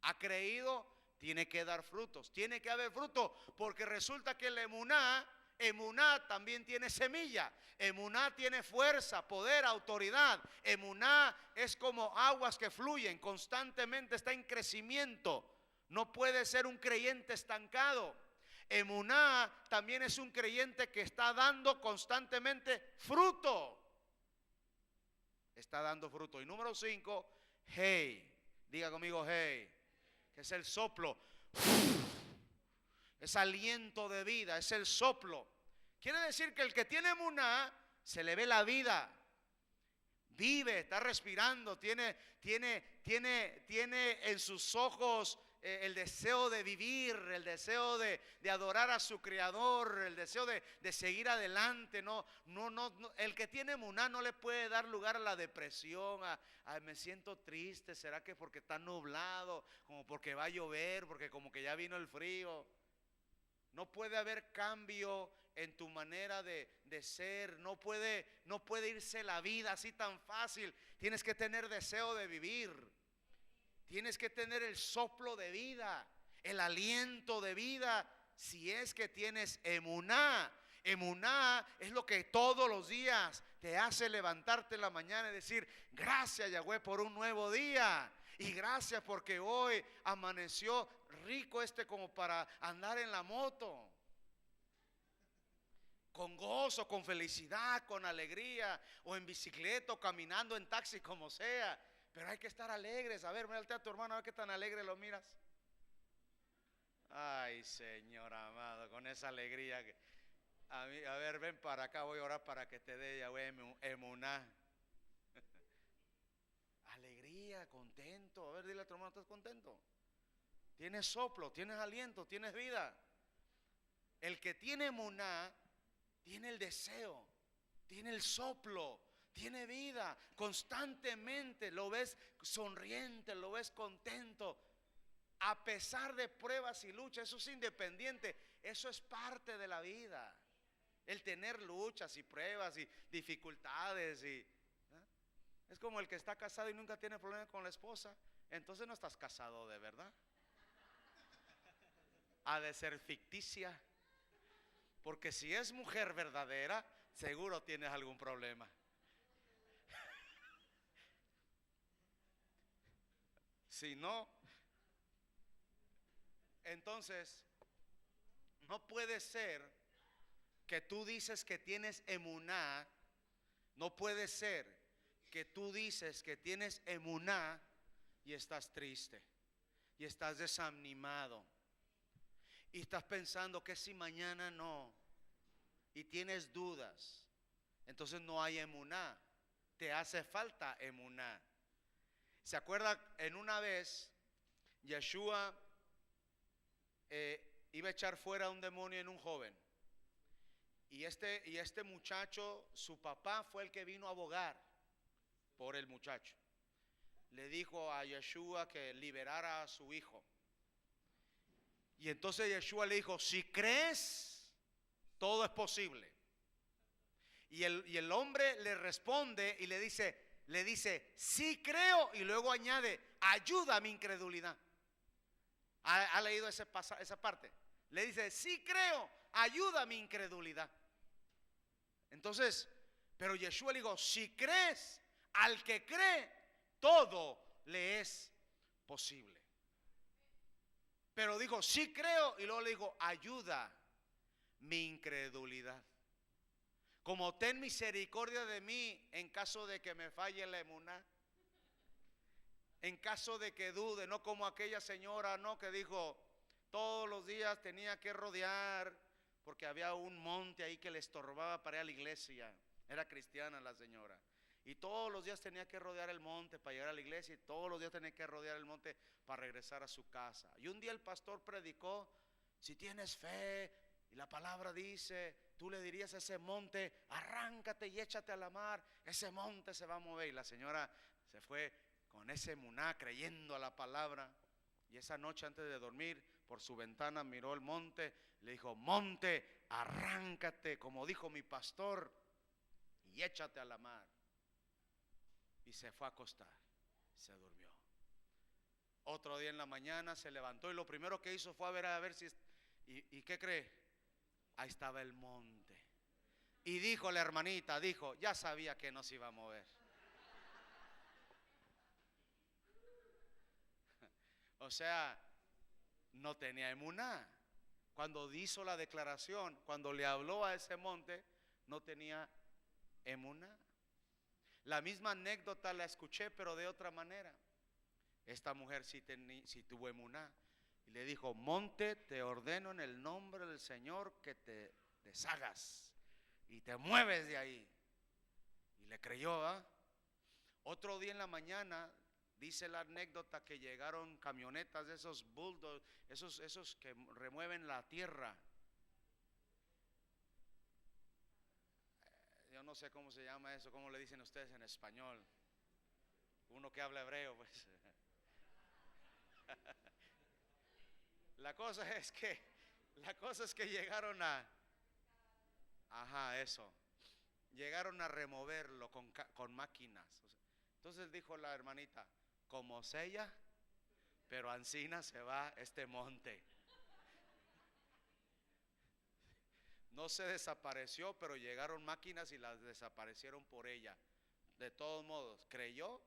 Ha creído, tiene que dar frutos, tiene que haber fruto, porque resulta que el emuná también tiene semilla. Emuná tiene fuerza, poder, autoridad. Emuná es como aguas que fluyen, constantemente está en crecimiento. No puede ser un creyente estancado. Emuná también es un creyente que está dando constantemente fruto. Está dando fruto. Y número 5, hey, diga conmigo hey, que es el soplo. Es aliento de vida, es el soplo. Quiere decir que el que tiene emuná, se le ve la vida. Vive, está respirando, tiene en sus ojos el deseo de vivir, el deseo de adorar a su creador, el deseo de seguir adelante. No, el que tiene emuná no le puede dar lugar a la depresión, me siento triste, será que porque está nublado, como porque va a llover, porque como que ya vino el frío. No puede haber cambio en tu manera de ser. No puede irse la vida así tan fácil. Tienes que tener deseo de vivir. Tienes que tener el soplo de vida, el aliento de vida. Si es que tienes emuná. Emuná es lo que todos los días te hace levantarte en la mañana y decir: gracias, Yahweh, por un nuevo día. Y gracias porque hoy amaneció rico como para andar en la moto. Con gozo, con felicidad, con alegría, o en bicicleta, o caminando en taxi, como sea. Pero hay que estar alegres. A ver, mírate a tu hermano, a ver qué tan alegre lo miras. Ay, Señor amado, con esa alegría que a ver, ven para acá, voy a orar para que te dé Yahweh emuná. Alegría, contento. A ver, dile a tu hermano, ¿estás contento? Tienes soplo, tienes aliento, tienes vida. El que tiene emuná tiene el deseo, tiene el soplo, tiene vida. Constantemente lo ves sonriente, lo ves contento. A pesar de pruebas y luchas, eso es independiente. Eso es parte de la vida. El tener luchas y pruebas y dificultades y, ¿eh? Es como el que está casado y nunca tiene problemas con la esposa. Entonces no estás casado de verdad. Ha de ser ficticia. Porque si es mujer verdadera, seguro tienes algún problema. Si no, entonces no puede ser que tú dices que tienes emuná. No puede ser que tú dices que tienes emuná y estás triste y estás desanimado y estás pensando que si mañana no y tienes dudas. Entonces no hay emuná. Te hace falta emuná. ¿Se acuerda? En una vez Yeshua iba a echar fuera a un demonio en un joven. Y este muchacho, su papá fue el que vino a abogar por el muchacho. Le dijo a Yeshua que liberara a su hijo. Y entonces Yeshua le dijo: si crees, todo es posible. Y el hombre le responde y le dice, sí creo, y luego añade, ayuda a mi incredulidad. ¿Ha leído esa parte? Le dice, sí creo, ayuda a mi incredulidad. Entonces, pero Yeshua le dijo, si crees, al que cree, todo le es posible. Pero dijo, sí creo, y luego le dijo, ayuda mi incredulidad. Como ten misericordia de mí en caso de que me falle la emuná, en caso de que dude, no como aquella señora, no, que dijo todos los días tenía que rodear porque había un monte ahí que le estorbaba para ir a la iglesia. Era cristiana la señora, y todos los días tenía que rodear el monte para llegar a la iglesia, y todos los días tenía que rodear el monte para regresar a su casa. Y un día el pastor predicó, si tienes fe y la palabra dice, tú le dirías a ese monte, arráncate y échate a la mar, ese monte se va a mover. Y la señora se fue con ese emuná, creyendo a la palabra. Y esa noche antes de dormir, por su ventana miró el monte, le dijo, monte, arráncate, como dijo mi pastor, y échate a la mar. Y se fue a acostar, se durmió. Otro día en la mañana se levantó y lo primero que hizo fue a ver si... ¿Y qué cree? Ahí estaba el monte. Y dijo la hermanita, ya sabía que no se iba a mover. O sea, no tenía emuná. Cuando hizo la declaración, cuando le habló a ese monte, no tenía emuná. La misma anécdota la escuché, pero de otra manera. Esta mujer sí tuvo emuná. Y le dijo, monte, te ordeno en el nombre del Señor que te deshagas y te mueves de ahí. Y le creyó, ¿ah? Otro día en la mañana, dice la anécdota que llegaron camionetas de esos bulldozers, esos que remueven la tierra. Yo no sé cómo se llama eso, cómo le dicen ustedes en español. Uno que habla hebreo, pues. La cosa es que llegaron llegaron a removerlo con máquinas. Entonces dijo la hermanita, como sella, pero ansina se va este monte. No se desapareció, pero llegaron máquinas y las desaparecieron por ella. De todos modos, ¿creyó?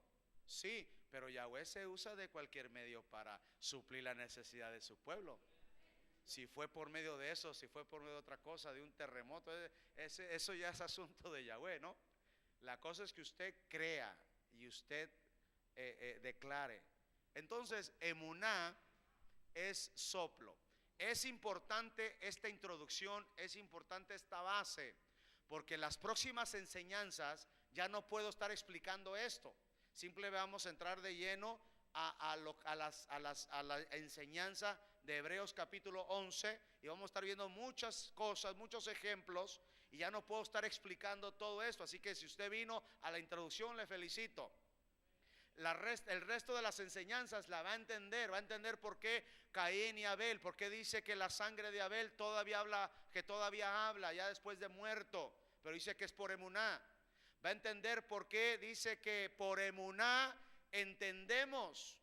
Sí, pero Yahweh se usa de cualquier medio para suplir la necesidad de su pueblo. Si fue por medio de eso, si fue por medio de otra cosa, de un terremoto, eso ya es asunto de Yahweh, ¿no? La cosa es que usted crea y usted declare. Entonces, emuná es soplo. Es importante esta introducción, es importante esta base, porque las próximas enseñanzas ya no puedo estar explicando esto. Simple vamos a entrar de lleno a la enseñanza de Hebreos capítulo 11, y vamos a estar viendo muchas cosas, muchos ejemplos, y ya no puedo estar explicando todo esto. Así que si usted vino a la introducción, le felicito. El resto de las enseñanzas la va a entender por qué Caín y Abel, por qué dice que la sangre de Abel todavía habla ya después de muerto, pero dice que es por emuná. Va a entender por qué dice que por emuná entendemos,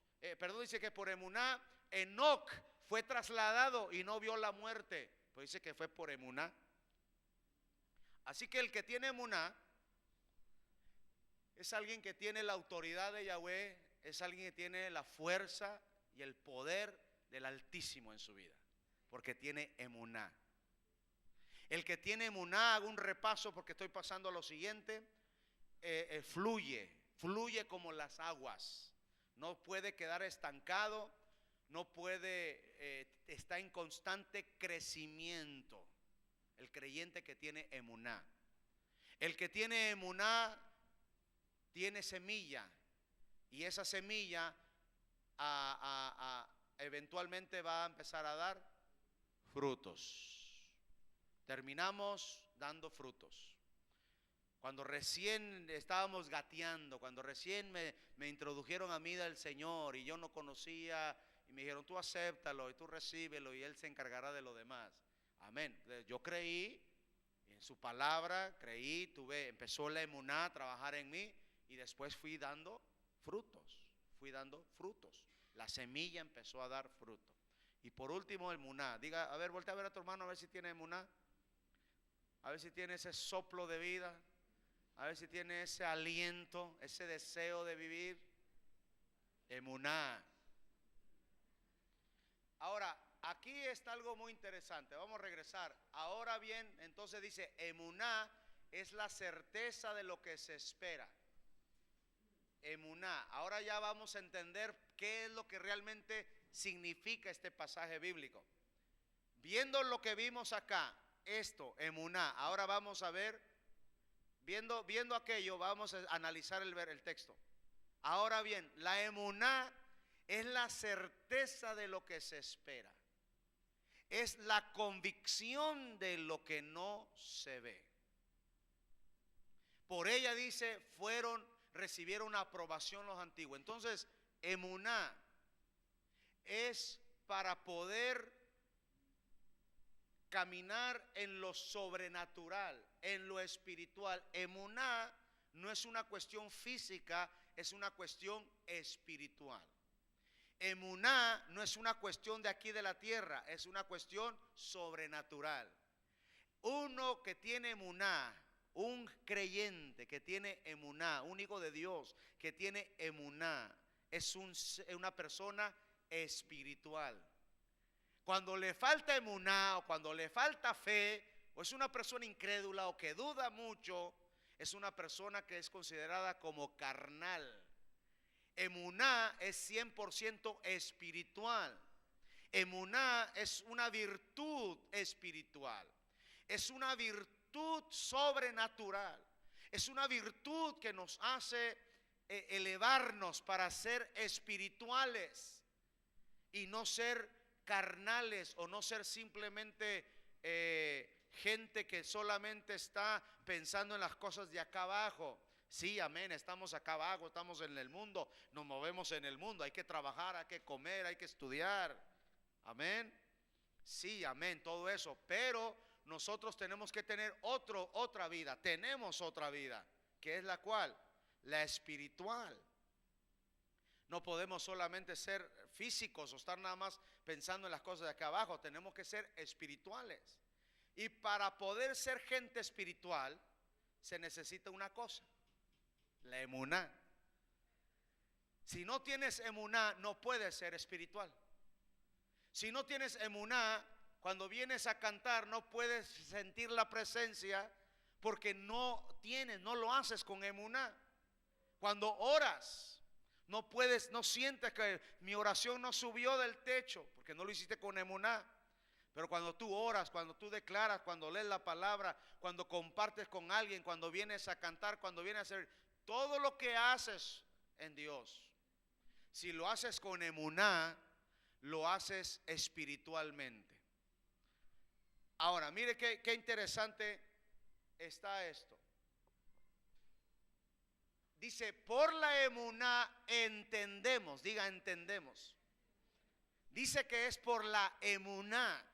dice que por emuná Enoc fue trasladado y no vio la muerte, pues dice que fue por emuná. Así que el que tiene emuná es alguien que tiene la autoridad de Yahweh, es alguien que tiene la fuerza y el poder del Altísimo en su vida, porque tiene emuná. El que tiene emuná, hago un repaso porque estoy pasando a lo siguiente, fluye como las aguas, no puede quedar estancado, no puede, está en constante crecimiento. El creyente que tiene emuná. El que tiene emuná tiene semilla, y esa semilla eventualmente va a empezar a dar frutos. Terminamos dando frutos. Cuando recién estábamos gateando, cuando recién me introdujeron a mí del Señor y yo no conocía, y me dijeron: tú acéptalo y tú recíbelo y Él se encargará de lo demás. Amén. Yo creí en su palabra, empezó la emuná a trabajar en mí, y después fui dando frutos. La semilla empezó a dar fruto. Y por último, el emuná. Diga, a ver, voltea a ver a tu hermano, a ver si tiene emuná. A ver si tiene ese soplo de vida. A ver si tiene ese aliento, ese deseo de vivir. Emuná. Ahora, aquí está algo muy interesante. Vamos a regresar. Ahora bien, entonces dice, emuná es la certeza de lo que se espera. Emuná. Ahora ya vamos a entender qué es lo que realmente significa este pasaje bíblico. Viendo lo que vimos acá, esto, emuná. Ahora vamos a ver, viendo aquello, vamos a analizar el texto. Ahora bien, la emuná es la certeza de lo que se espera. Es la convicción de lo que no se ve. Por ella dice, recibieron aprobación los antiguos. Entonces, emuná es para poder caminar en lo sobrenatural, en lo espiritual. Emuná no es una cuestión física, es una cuestión espiritual. Emuná no es una cuestión de aquí de la tierra, es una cuestión sobrenatural. Uno que tiene emuná, un creyente que tiene emuná, un hijo de Dios que tiene emuná, es una persona espiritual. Cuando le falta emuná, o cuando le falta fe, o es una persona incrédula o que duda mucho, es una persona que es considerada como carnal. Emuná es 100% espiritual. Emuná es una virtud espiritual. Es una virtud sobrenatural. Es una virtud que nos hace elevarnos para ser espirituales y no ser carnales, o no ser simplemente gente que solamente está pensando en las cosas de acá abajo. Sí, amén, estamos acá abajo, estamos en el mundo, nos movemos en el mundo, hay que trabajar, hay que comer, hay que estudiar. Amén. Sí, amén, todo eso, pero nosotros tenemos que tener otra vida. Tenemos otra vida, que es la cual, la espiritual. No podemos solamente ser físicos o estar nada más pensando en las cosas de acá abajo. Tenemos que ser espirituales. Y para poder ser gente espiritual se necesita una cosa: la emuná. Si no tienes emuná, no puedes ser espiritual. Si no tienes emuná, cuando vienes a cantar no puedes sentir la presencia, porque no lo haces con emuná. Cuando oras, no sientes que mi oración no subió del techo, porque no lo hiciste con emuná. Pero cuando tú oras, cuando tú declaras, cuando lees la palabra, cuando compartes con alguien, cuando vienes a cantar, cuando vienes a hacer todo lo que haces en Dios, si lo haces con emuná, lo haces espiritualmente. Ahora, mire qué interesante está esto. Dice, por la emuná entendemos, diga entendemos. Dice que es por la emuná.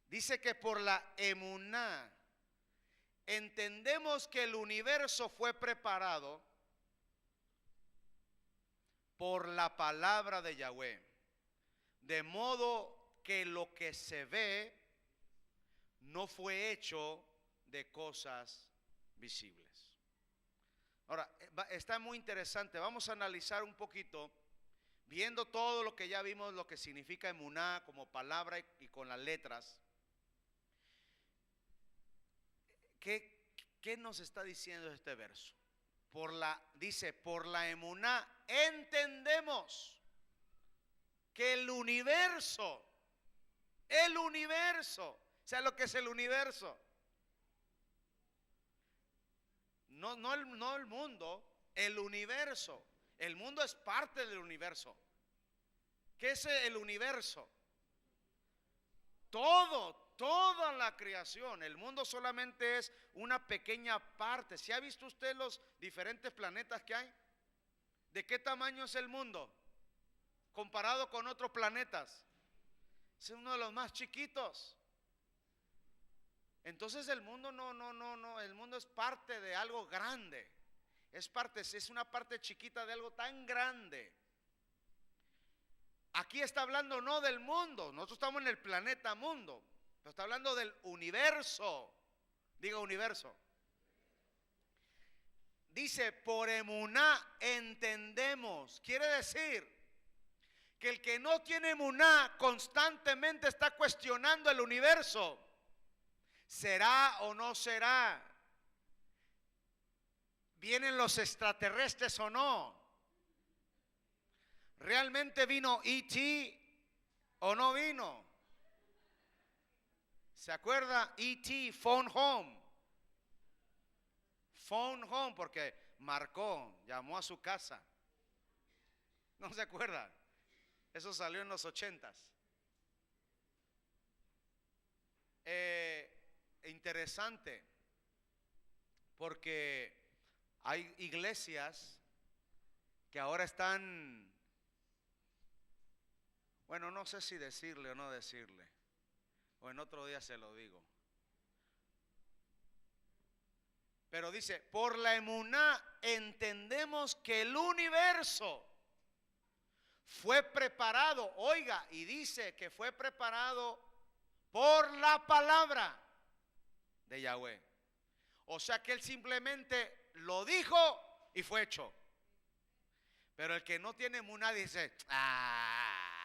Dice que por la emuná entendemos que el universo fue preparado por la palabra de Yahweh. De modo que lo que se ve no fue hecho de cosas visibles. Ahora, está muy interesante. Vamos a analizar un poquito, viendo todo lo que ya vimos, lo que significa emuná como palabra y con las letras. ¿Qué nos está diciendo este verso? Dice, por la emuná entendemos que el universo, ¿sabe lo que es el universo? No el mundo, el universo. El mundo es parte del universo. ¿Qué es el universo? Toda la creación. El mundo solamente es una pequeña parte. ¿Sí ha visto usted los diferentes planetas que hay? ¿De qué tamaño es el mundo comparado con otros planetas? Es uno de los más chiquitos. Entonces el mundo no, el mundo es parte de algo grande. Es una parte chiquita de algo tan grande. Aquí está hablando no del mundo, nosotros estamos en el planeta mundo, pero está hablando del universo. Diga universo. Dice, por emuná entendemos. Quiere decir que el que no tiene emuná constantemente está cuestionando el universo. ¿Será o no será? ¿Vienen los extraterrestres o no? ¿Realmente vino E.T. o no vino? ¿Se acuerda? E.T. Phone Home. Phone Home porque marcó, llamó a su casa. ¿No se acuerda? Eso salió en los 80s. Interesante, porque hay iglesias que ahora están, bueno, no sé si decirle o no decirle, o en otro día se lo digo. Pero dice, por la emuná entendemos que el universo fue preparado, oiga, y dice que fue preparado por la palabra de Yahweh. O sea que él simplemente lo dijo y fue hecho. Pero el que no tiene emuná dice, ¿a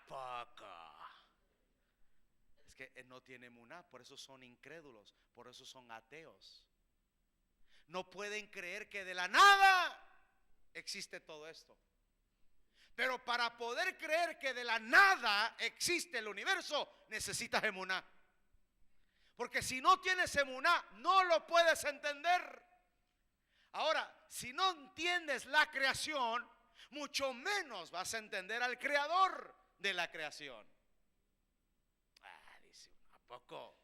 poco? Es que no tiene emuná, por eso son incrédulos, por eso son ateos. No pueden creer que de la nada existe todo esto. Pero para poder creer que de la nada existe el universo, necesitas emuná. Porque si no tienes emuná, no lo puedes entender. Ahora, si no entiendes la creación, mucho menos vas a entender al creador de la creación. Dice, ¿a poco?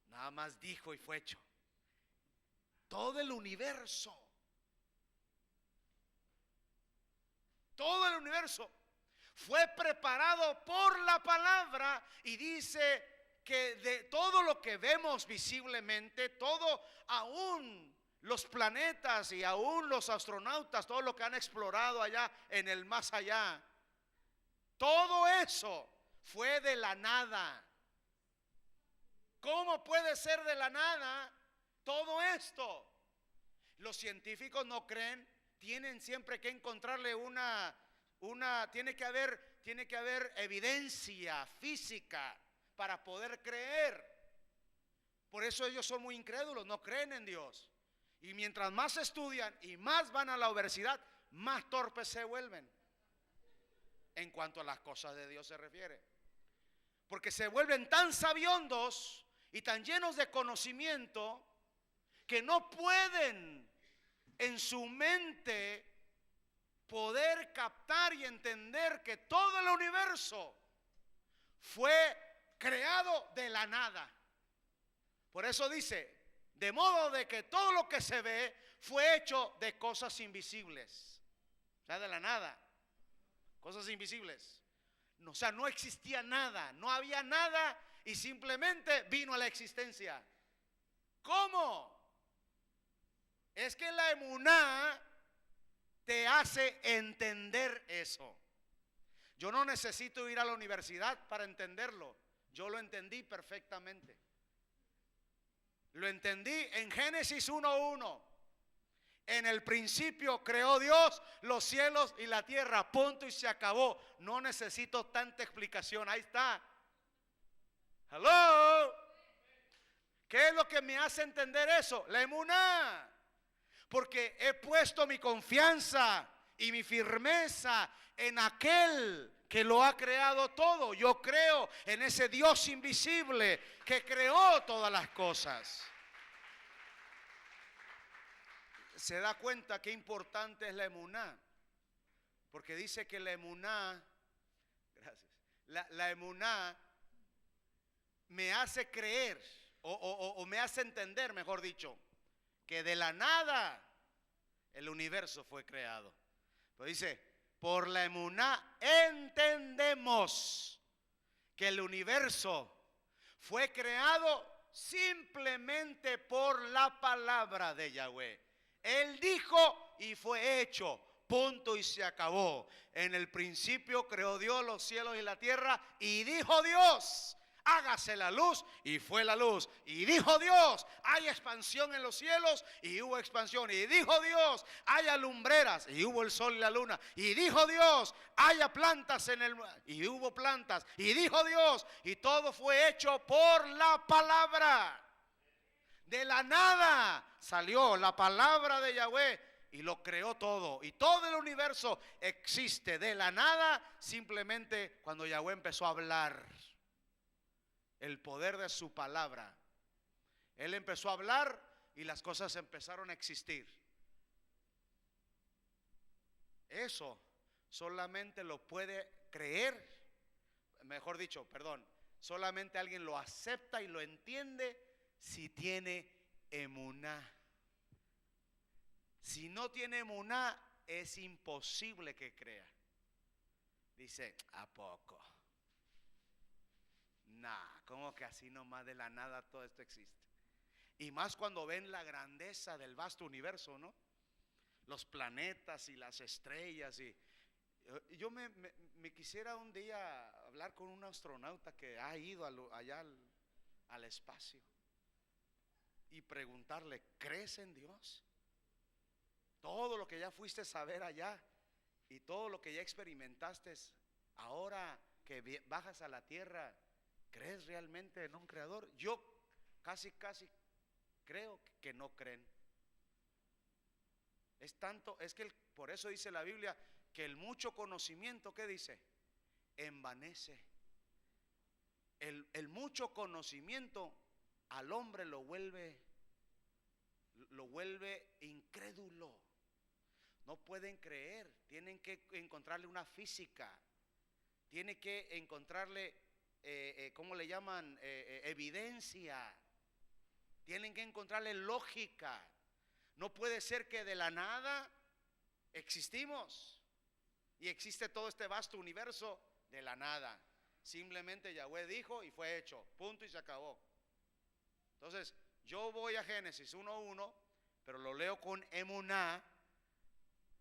Nada más dijo y fue hecho. Todo el universo fue preparado por la palabra, y dice que de todo lo que vemos visiblemente, todo, aún los planetas y aún los astronautas, todo lo que han explorado allá en el más allá, todo eso fue de la nada. ¿Cómo puede ser de la nada todo esto? Los científicos no creen, tienen siempre que encontrarle tiene que haber evidencia física para poder creer. Por eso ellos son muy incrédulos, no creen en Dios. Y mientras más estudian y más van a la universidad, más torpes se vuelven en cuanto a las cosas de Dios se refiere. Porque se vuelven tan sabiondos y tan llenos de conocimiento que no pueden en su mente poder captar y entender que todo el universo fue creado de la nada. Por eso dice, de modo de que todo lo que se ve fue hecho de cosas invisibles. O sea, de la nada. Cosas invisibles. O sea, no existía nada, no había nada y simplemente vino a la existencia. ¿Cómo? Es que la emuná te hace entender eso. Yo no necesito ir a la universidad para entenderlo. Yo lo entendí perfectamente. Lo entendí en Génesis 1:1. En el principio creó Dios los cielos y la tierra. Punto y se acabó. No necesito tanta explicación. Ahí está. Hello. ¿Qué es lo que me hace entender eso? La emuná. Porque he puesto mi confianza y mi firmeza en aquel que lo ha creado todo. Yo creo en ese Dios invisible que creó todas las cosas. Se da cuenta qué importante es la emuná. Porque dice que la emuná, gracias, la emuná me hace creer o me hace entender, mejor dicho, que de la nada el universo fue creado. Pero dice, por la emuná entendemos que el universo fue creado simplemente por la palabra de Yahweh. Él dijo y fue hecho. Punto y se acabó. En el principio creó Dios los cielos y la tierra y dijo Dios, hágase la luz y fue la luz. Y dijo Dios, hay expansión en los cielos y hubo expansión. Y dijo Dios, haya lumbreras y hubo el sol y la luna. Y dijo Dios, haya plantas en el y hubo plantas. Y dijo Dios, y todo fue hecho por la palabra. De la nada salió la palabra de Yahweh y lo creó todo. Y todo el universo existe de la nada simplemente cuando Yahweh empezó a hablar. El poder de su palabra. Él empezó a hablar y las cosas empezaron a existir. Eso solamente lo puede creer, mejor dicho, perdón, solamente alguien lo acepta y lo entiende si tiene emuná. Si no tiene emuná, es imposible que crea. Dice, ¿a poco? Nah, como que así nomás de la nada todo esto existe. Y más cuando ven la grandeza del vasto universo, ¿no? Los planetas y las estrellas. Y yo me quisiera un día hablar con un astronauta que ha ido allá al espacio y preguntarle, ¿crees en Dios? Todo lo que ya fuiste a saber allá y todo lo que ya experimentaste, ahora que bajas a la tierra, ¿crees realmente en un creador? Yo casi creo que no creen. Es tanto, es que por eso dice la Biblia que el mucho conocimiento, ¿qué dice? Envanece. El mucho conocimiento al hombre lo vuelve incrédulo. No pueden creer, tienen que encontrarle una física, tienen que encontrarle, ¿cómo le llaman? Evidencia, tienen que encontrarle lógica. No puede ser que de la nada existimos y existe todo este vasto universo de la nada. Simplemente Yahweh dijo y fue hecho, punto y se acabó. Entonces, yo voy a Génesis 1:1, pero lo leo con emuná.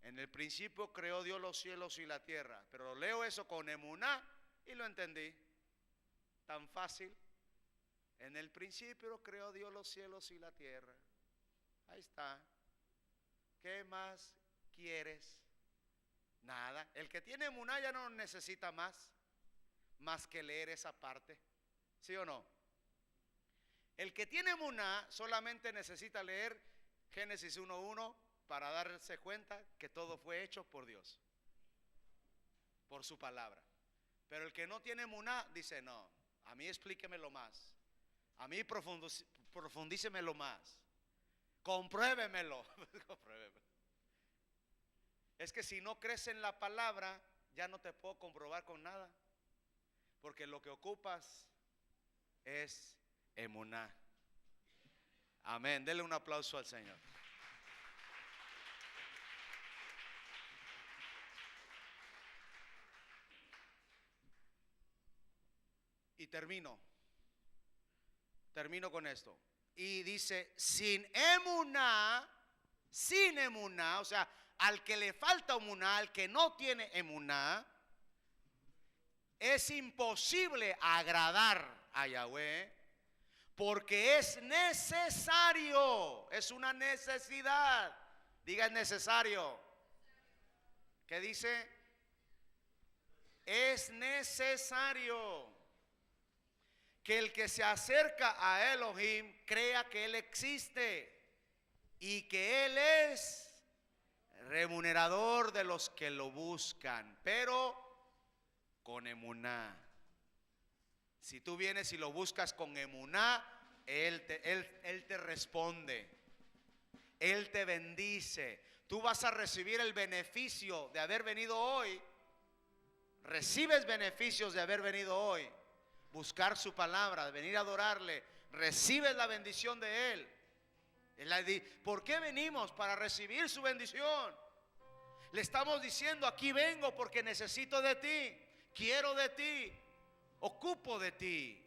En el principio creó Dios los cielos y la tierra, pero leo eso con emuná y lo entendí. Tan fácil. En el principio creó Dios los cielos y la tierra. Ahí está. ¿Qué más quieres? Nada. El que tiene emuná ya no necesita más que leer esa parte. ¿Sí o no? El que tiene emuná solamente necesita leer Génesis 1:1 para darse cuenta que todo fue hecho por Dios, por su palabra. Pero el que no tiene emuná dice, no, a mí explíquemelo más, a mí profundícemelo más, compruébemelo. Es que si no crees en la palabra, ya no te puedo comprobar con nada, porque lo que ocupas es emuná. Amén. Denle un aplauso al Señor. Y termino con esto. Y dice, sin emuná, o sea, al que le falta emuná, al que no tiene emuná, es imposible agradar a Yahweh, porque es necesario, es una necesidad. Diga, es necesario. ¿Qué dice? Es necesario que el que se acerca a Elohim crea que Él existe y que Él es remunerador de los que lo buscan, pero con emuná. Si tú vienes y lo buscas con emuná, Él te responde, Él te bendice. Tú vas a recibir el beneficio de haber venido hoy. Recibes beneficios de haber venido hoy. Buscar su palabra, venir a adorarle, recibes la bendición de Él. ¿Por qué venimos? Para recibir su bendición. Le estamos diciendo, aquí vengo porque necesito de ti, quiero de ti, ocupo de ti.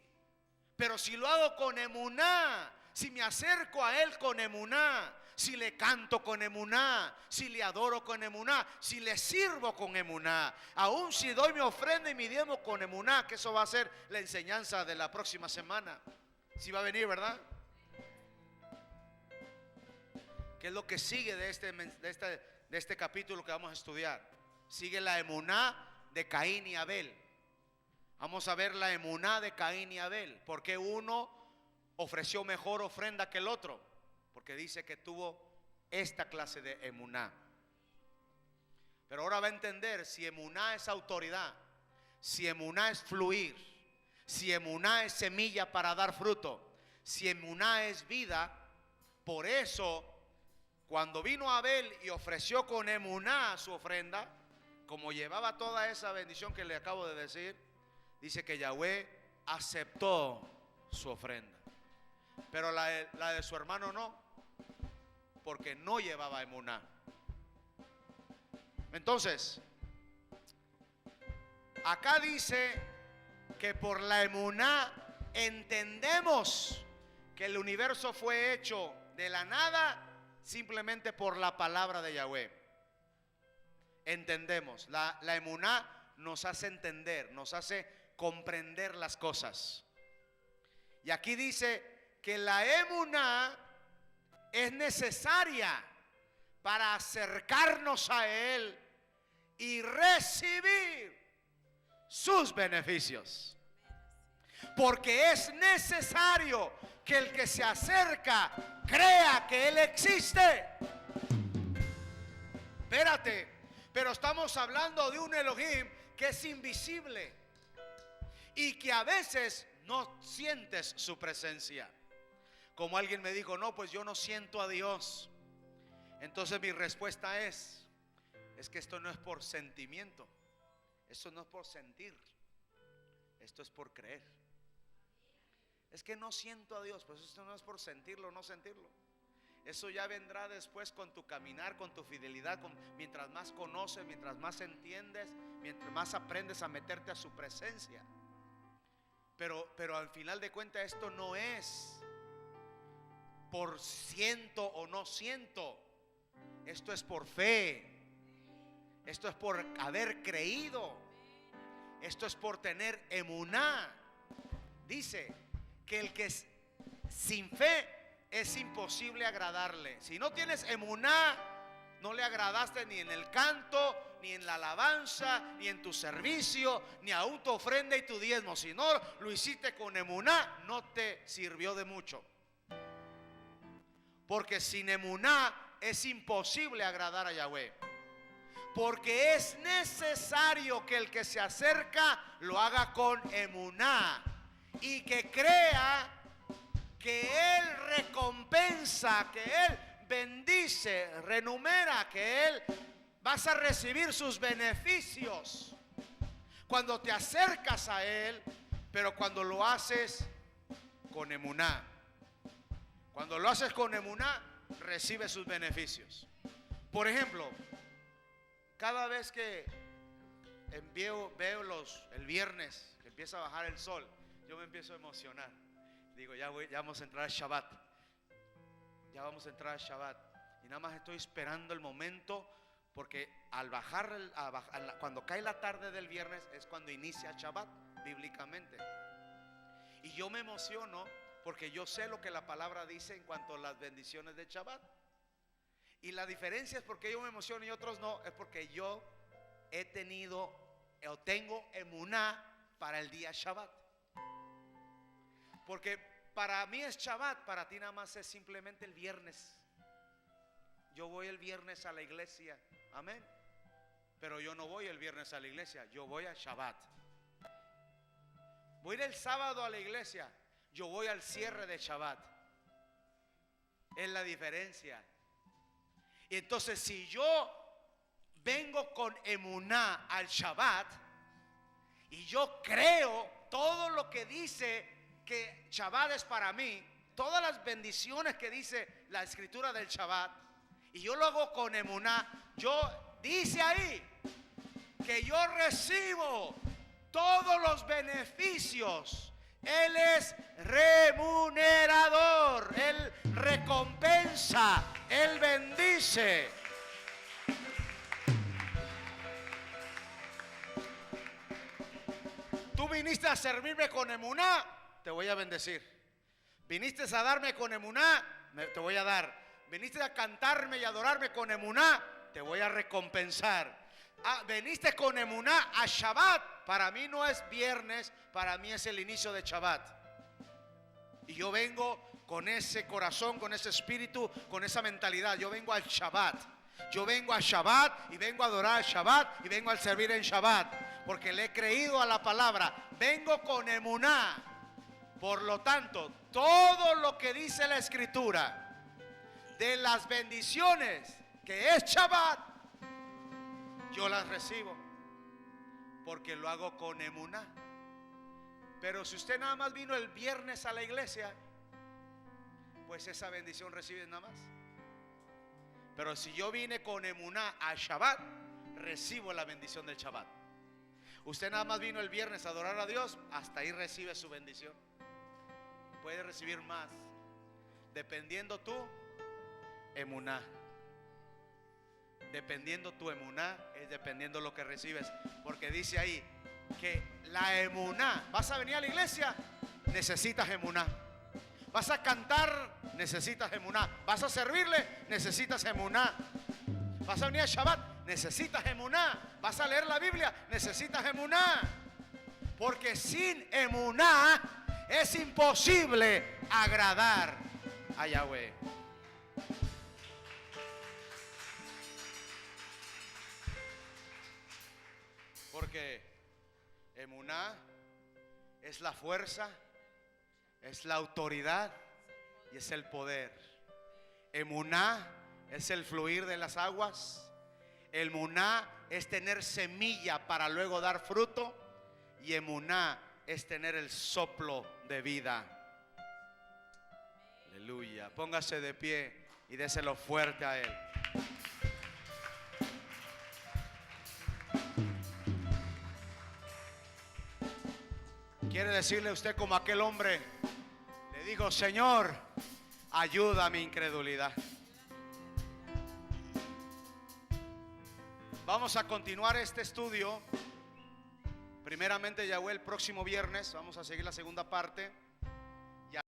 Pero si lo hago con emuná, si me acerco a Él con emuná, si le canto con emuná, si le adoro con emuná, si le sirvo con emuná, aún si doy mi ofrenda y mi diezmo con emuná, que eso va a ser la enseñanza de la próxima semana. Si va a venir, ¿verdad? ¿Qué es lo que sigue de este capítulo que vamos a estudiar? Sigue la emuná de Caín y Abel. Vamos a ver la emuná de Caín y Abel. ¿Por qué uno ofreció mejor ofrenda que el otro? Porque dice que tuvo esta clase de emuná. Pero ahora va a entender si emuná es autoridad, si emuná es fluir, si emuná es semilla para dar fruto, si emuná es vida. Por eso, cuando vino Abel y ofreció con emuná su ofrenda, como llevaba toda esa bendición que le acabo de decir, dice que Yahweh aceptó su ofrenda. Pero la de su hermano no, porque no llevaba emuná. Entonces, acá dice que por la emuná entendemos que el universo fue hecho de la nada simplemente por la palabra de Yahweh. Entendemos, la emuná nos hace entender, nos hace comprender las cosas. Y aquí dice que la emuná es necesaria para acercarnos a Él y recibir sus beneficios. Porque es necesario que el que se acerca crea que Él existe. Espérate, pero estamos hablando de un Elohim que es invisible y que a veces no sientes su presencia. Como alguien me dijo, no, pues yo no siento a Dios. Entonces mi respuesta es que esto no es por sentimiento, esto no es por sentir, esto es por creer. Es que no siento a Dios, pues esto no es por sentirlo o no sentirlo. Eso ya vendrá después con tu caminar, con tu fidelidad, mientras más conoces, mientras más entiendes, mientras más aprendes a meterte a su presencia. Pero al final de cuentas esto no es por siento o no siento. Esto es por fe. Esto es por haber creído. Esto es por tener emuná. Dice que el que es sin fe es imposible agradarle. Si no tienes emuná, no le agradaste ni en el canto, ni en la alabanza, ni en tu servicio, ni aún tu ofrenda y tu diezmo. Si no lo hiciste con emuná, no te sirvió de mucho. Porque sin emuná es imposible agradar a Yahweh. Porque es necesario que el que se acerca lo haga con emuná y que crea que Él recompensa, que Él bendice, renumera, que Él vas a recibir sus beneficios cuando te acercas a Él, pero cuando lo haces con emuná, Cuando lo haces con emuná, recibes sus beneficios. Por ejemplo, cada vez que veo el viernes que empieza a bajar el sol, yo me empiezo a emocionar. Digo, ya vamos a entrar al Shabbat. Ya vamos a entrar al Shabbat. Y nada más estoy esperando el momento, porque al cuando cae la tarde del viernes es cuando inicia el Shabbat bíblicamente. Y yo me emociono porque yo sé lo que la palabra dice en cuanto a las bendiciones del Shabbat. Y la diferencia es porque yo me emociono y otros no, es porque yo he tenido o tengo emuná para el día Shabbat. Porque para mí es Shabbat, para ti nada más es simplemente el viernes. Yo voy el viernes a la iglesia, amén. Pero yo no voy el viernes a la iglesia, yo voy a Shabbat. Voy el sábado a la iglesia, yo voy al cierre de Shabbat. Es la diferencia. Y entonces si yo vengo con emuná al Shabbat y yo creo todo lo que dice que Shabbat es para mí, todas las bendiciones que dice la escritura del Shabbat, y yo lo hago con emuná, dice ahí que yo recibo todos los beneficios. Él es remunerador, Él recompensa, Él bendice. Tú viniste a servirme con emuná, te voy a bendecir. Viniste a darme con emuná, te voy a dar. Viniste a cantarme y adorarme con emuná, te voy a recompensar. Veniste con emuná a Shabbat. Para mí no es viernes, para mí es el inicio de Shabbat. Y yo vengo con ese corazón, con ese espíritu, con esa mentalidad. Yo vengo al Shabbat. Yo vengo a Shabbat y vengo a adorar al Shabbat y vengo a servir en Shabbat. Porque le he creído a la palabra. Vengo con emuná. Por lo tanto, todo lo que dice la escritura de las bendiciones que es Shabbat, yo las recibo porque lo hago con emuná. Pero si usted nada más vino el viernes a la iglesia, pues esa bendición recibe nada más. Pero si yo vine con emuná a Shabbat, recibo la bendición del Shabbat. Usted nada más vino el viernes a adorar a Dios, hasta ahí recibe su bendición. Puede recibir más, dependiendo tú emuná. Dependiendo tu emuná, es dependiendo lo que recibes. Porque dice ahí que la emuná, vas a venir a la iglesia, necesitas emuná. Vas a cantar, necesitas emuná. Vas a servirle, necesitas emuná. Vas a venir a Shabbat, necesitas emuná. Vas a leer la Biblia, necesitas emuná. Porque sin emuná es imposible agradar a Yahweh. Porque emuná es la fuerza, es la autoridad y es el poder. Emuná es el fluir de las aguas. Emuná es tener semilla para luego dar fruto. Y emuná es tener el soplo de vida. Aleluya. Póngase de pie y déselo fuerte a Él. Quiere decirle a usted como aquel hombre le dijo: Señor, ayuda a mi incredulidad. Vamos a continuar este estudio. Primeramente, Yahweh, el próximo viernes vamos a seguir la segunda parte.